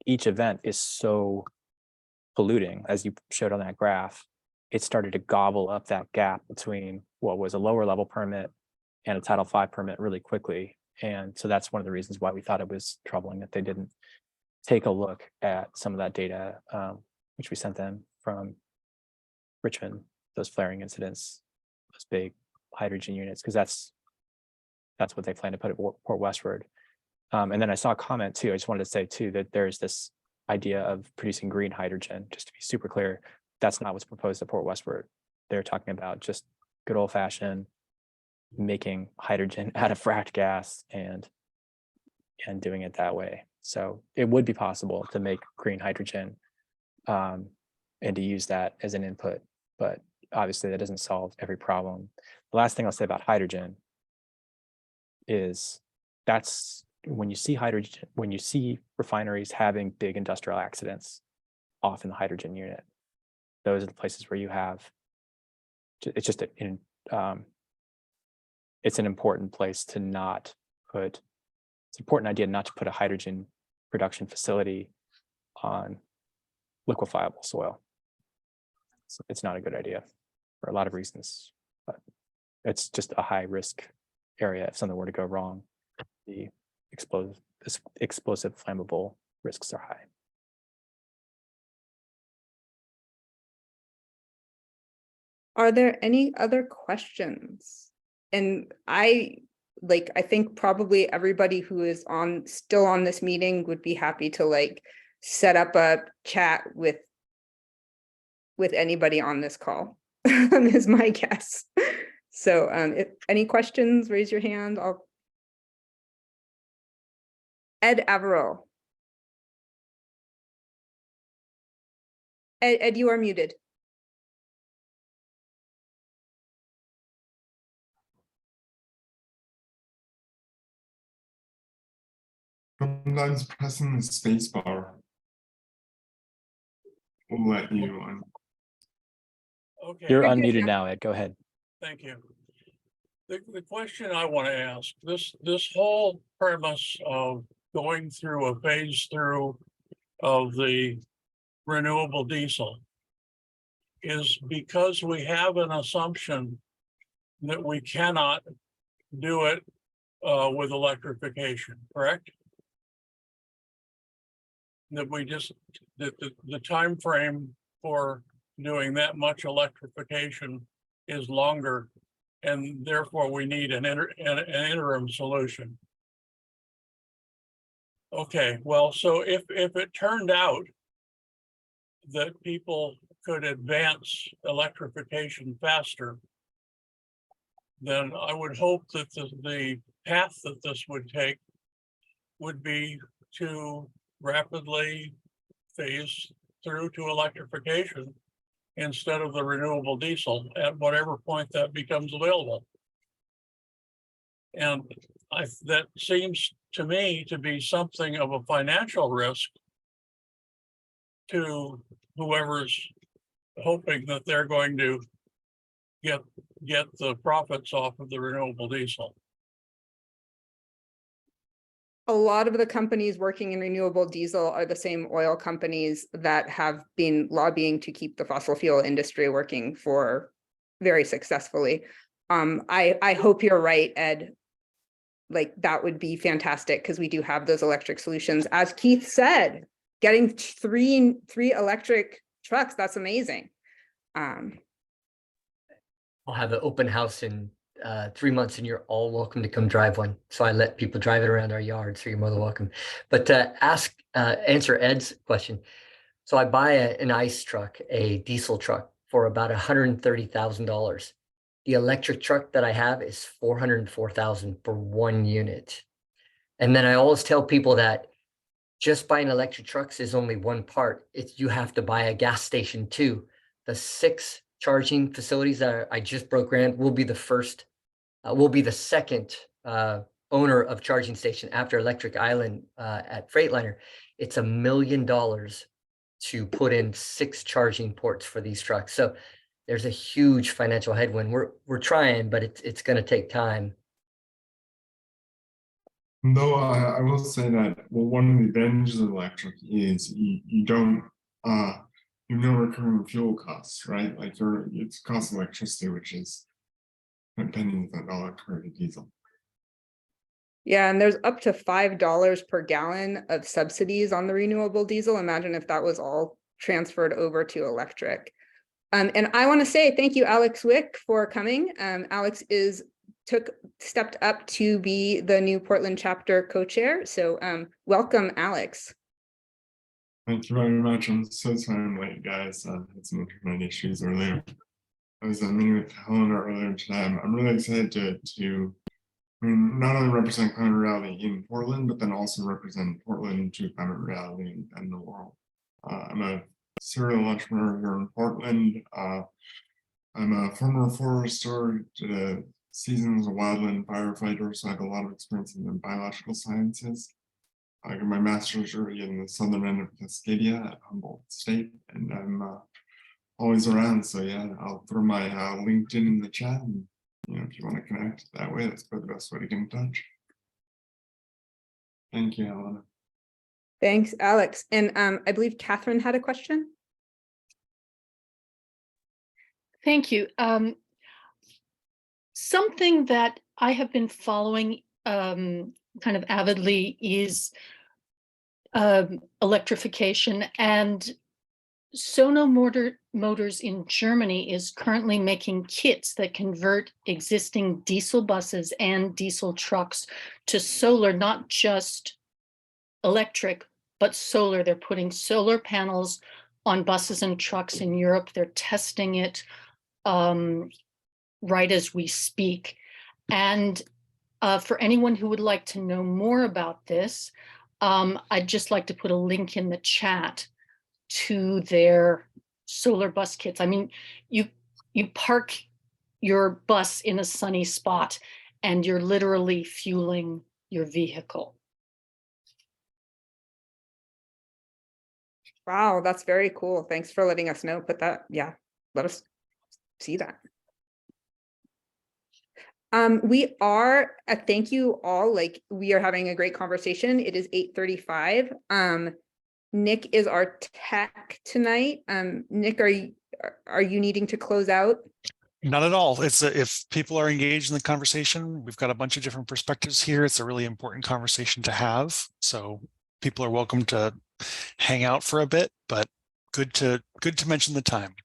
Each event is so polluting, as you showed on that graph. It started to gobble up that gap between what was a lower level permit and a Title V permit really quickly. And so that's one of the reasons why we thought it was troubling that they didn't take a look at some of that data, which we sent them from Richmond, those flaring incidents, those big hydrogen units, because that's what they plan to put at Port Westward. And then I saw a comment too. I just wanted to say too that there's this idea of producing green hydrogen. Just to be super clear, that's not what's proposed at Port Westward. They're talking about just good old fashioned making hydrogen out of fracked gas and doing it that way. So it would be possible to make green hydrogen and to use that as an input, but obviously that doesn't solve every problem. The last thing I'll say about hydrogen is that's when you see hydrogen, when you see refineries having big industrial accidents off in the hydrogen unit, those are the places where you have, it's just it's an important place to not put, it's an important idea not to put a hydrogen production facility on liquefiable soil. So it's not a good idea for a lot of reasons, but it's just a high risk area if something were to go wrong. The explosive flammable risks are high. Are there any other questions? And I think probably everybody who is still on this meeting would be happy to like set up a chat with anybody on this call, is my guess. So if any questions, raise your hand. Ed Averill. Ed, you are muted. Sometimes pressing the space bar will let you on. Okay, You're You're good unmuted now. now, Ed. Go ahead. thank you. The question I want to ask, this whole premise of going through a phase through of the renewable diesel is because we have an assumption that we cannot do it with electrification, correct? That the time frame for doing that much electrification is longer, and therefore we need an interim solution. Okay, well, so if it turned out that people could advance electrification faster, then I would hope that the path that this would take would be to rapidly phase through to electrification instead of the renewable diesel at whatever point that becomes available. And that seems to me to be something of a financial risk to whoever's hoping that they're going to get the profits off of the renewable diesel. A lot of the companies working in renewable diesel are the same oil companies that have been lobbying to keep the fossil fuel industry working for very successfully. I hope you're right, Ed. Like that would be fantastic because we do have those electric solutions. As Keith said, getting three electric trucks, that's amazing. I'll have an open house in 3 months and you're all welcome to come drive one. So I let people drive it around our yard, so you're more than welcome. But answer Ed's question. So I buy an ICE truck, a diesel truck, for about $130,000. The electric truck that I have is $404,000 for one unit. And then I always tell people that just buying electric trucks is only one part. You have to buy a gas station too. The 6 charging facilities that I just broke ground will be the second owner of charging station after Electric Island at Freightliner. It's $1 million to put in 6 charging ports for these trucks. So there's a huge financial headwind. We're trying, but it's going to take time. Though I will say that, well, one of the advantages of electric is you don't you have no recurring fuel costs, right? Like it's cost of electricity, which is pennies on dollar compared to diesel. Yeah, and there's up to $5 per gallon of subsidies on the renewable diesel. Imagine if that was all transferred over to electric. And I want to say thank you, Alex Wick, for coming. Alex stepped up to be the new Portland chapter co-chair. So welcome, Alex. Thank you very much. I'm so sorry I'm late, guys. I had some internet issues earlier. I was meeting with Helena earlier today. I'm really excited to not only represent climate reality in Portland, but then also represent Portland to climate reality in the world. I'm a serial entrepreneur here in Portland. I'm a former forester, did seasons as a wildland firefighter, so I have a lot of experience in the biological sciences. I got my master's degree in the southern end of Cascadia at Humboldt State, and I'm always around. So yeah, I'll throw my LinkedIn in the chat, and if you want to connect that way, that's probably the best way to get in touch. Thank you, Helena. Thanks, Alex. And I believe Catherine had a question. Thank you. Something that I have been following kind of avidly is electrification, and Sono Motors in Germany is currently making kits that convert existing diesel buses and diesel trucks to solar, not just electric, but solar. They're putting solar panels on buses and trucks in Europe. They're testing it right as we speak. And for anyone who would like to know more about this, I'd just like to put a link in the chat to their solar bus kits. I mean, you park your bus in a sunny spot and you're literally fueling your vehicle. Wow, that's very cool. Thanks for letting us know. Put that, yeah, let us see that. We are, thank you all. Like, we are having a great conversation. It is 8:35. Nick is our tech tonight. Nick, are you needing to close out? Not at all. It's if people are engaged in the conversation, we've got a bunch of different perspectives here. It's a really important conversation to have. So people are welcome to hang out for a bit, but good to mention the time.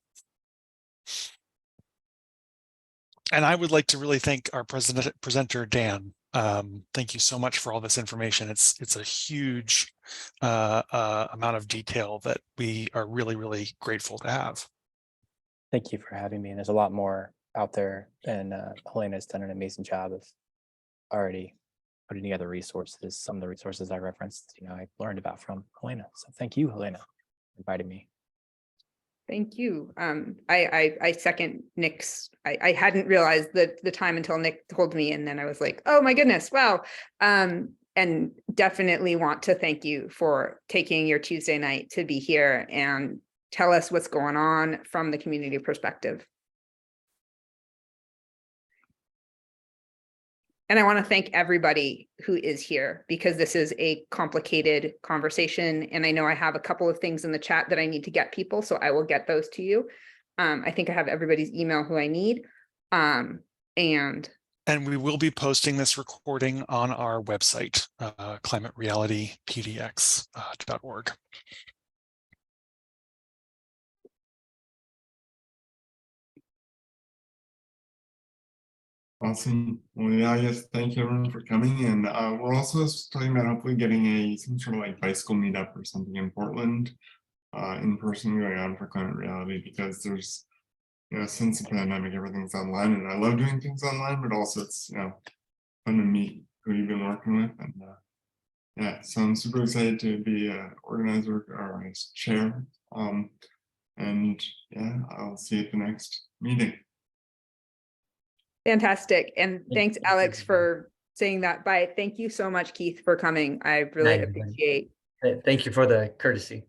And I would like to really thank our presenter, Dan. Thank you so much for all this information. It's a huge amount of detail that we are really, really grateful to have. Thank you for having me. And there's a lot more out there, and Helena has done an amazing job of already putting together resources. Some of the resources I referenced, I learned about from Helena. So thank you, Helena, for inviting me. Thank you. I second Nick's. I hadn't realized the time until Nick told me, and then I was like, oh my goodness, wow. And definitely want to thank you for taking your Tuesday night to be here and tell us what's going on from the community perspective. And I want to thank everybody who is here, because this is a complicated conversation. And I know I have a couple of things in the chat that I need to get people, so I will get those to you. I think I have everybody's email who I need. And we will be posting this recording on our website, climaterealitypdx.org. Awesome. Well, yeah, I guess thank you everyone for coming. And we're also talking about hopefully getting some sort of like bicycle meetup or something in Portland in person going on for Climate Reality, because there's, since the pandemic, everything's online, and I love doing things online, but also it's, fun to meet who you've been working with. And yeah, so I'm super excited to be an organizer or as chair. And yeah, I'll see you at the next meeting. fantastic. And thanks, Alex, for saying that. Bye. Thank you so much, Keith, for coming. I really appreciate. Thank you for the courtesy.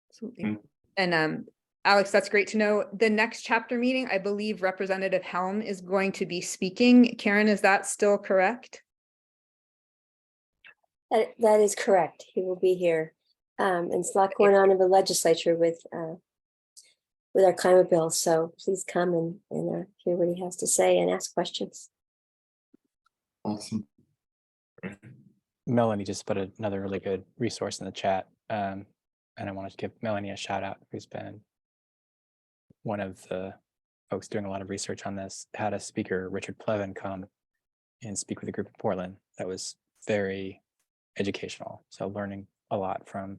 Absolutely. And Alex, that's great to know. The next chapter meeting, I believe Representative Helm is going to be speaking. Karen, is that still correct? That is correct. He will be here. And it's a lot going on in the legislature with our climate bill. So please come and hear what he has to say and ask questions. Awesome. Melanie just put another really good resource in the chat. And I want to give Melanie a shout out, who's been one of the folks doing a lot of research on this. Had a speaker, Richard Plevin, come and speak with a group in Portland. That was very educational. So learning a lot from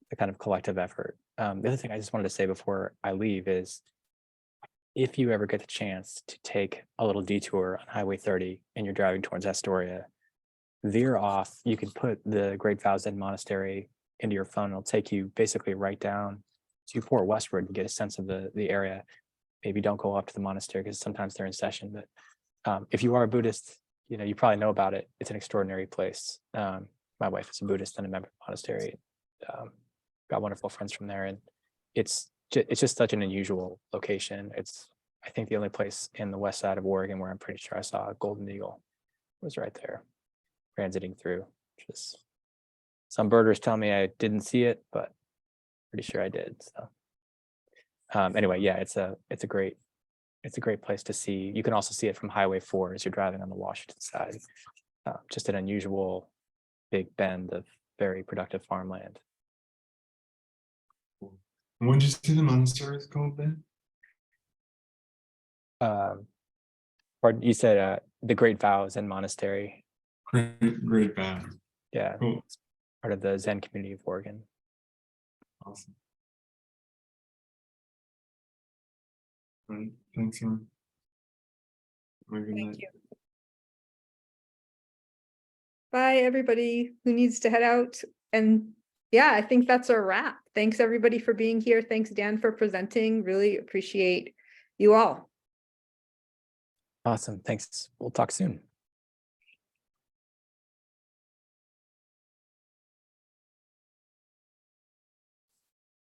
the kind of collective effort. The other thing I just wanted to say before I leave is, if you ever get the chance to take a little detour on Highway 30 and you're driving towards Astoria, veer off. You can put the Great Vows Inn Monastery into your phone. It'll take you basically right down to Port Westward and get a sense of the area. Maybe don't go up to the monastery because sometimes they're in session, but if you are a Buddhist, you probably know about it. It's an extraordinary place. My wife is a Buddhist and a member of the monastery. Got wonderful friends from there, and it's just such an unusual location. It's, I think, the only place in the west side of Oregon where I'm pretty sure I saw a golden eagle. It was right there, transiting through. Just some birders tell me I didn't see it, but pretty sure I did. So anyway, yeah, it's a great It's a great place to see. You can also see it from Highway 4 as you're driving on the Washington side. Just an unusual big bend of very productive farmland. What did you say the monastery is called then? Pardon, you said the Great Vows and Monastery. Great Vows. Yeah, Cool. it's part of the Zen community of Oregon. Awesome. Right. Thanks, Aaron. Have a good night. Thank you. Bye, everybody who needs to head out. And yeah, I think that's a wrap. Thanks, everybody, for being here. Thanks, Dan, for presenting. Really appreciate you all. Awesome. Thanks. We'll talk soon.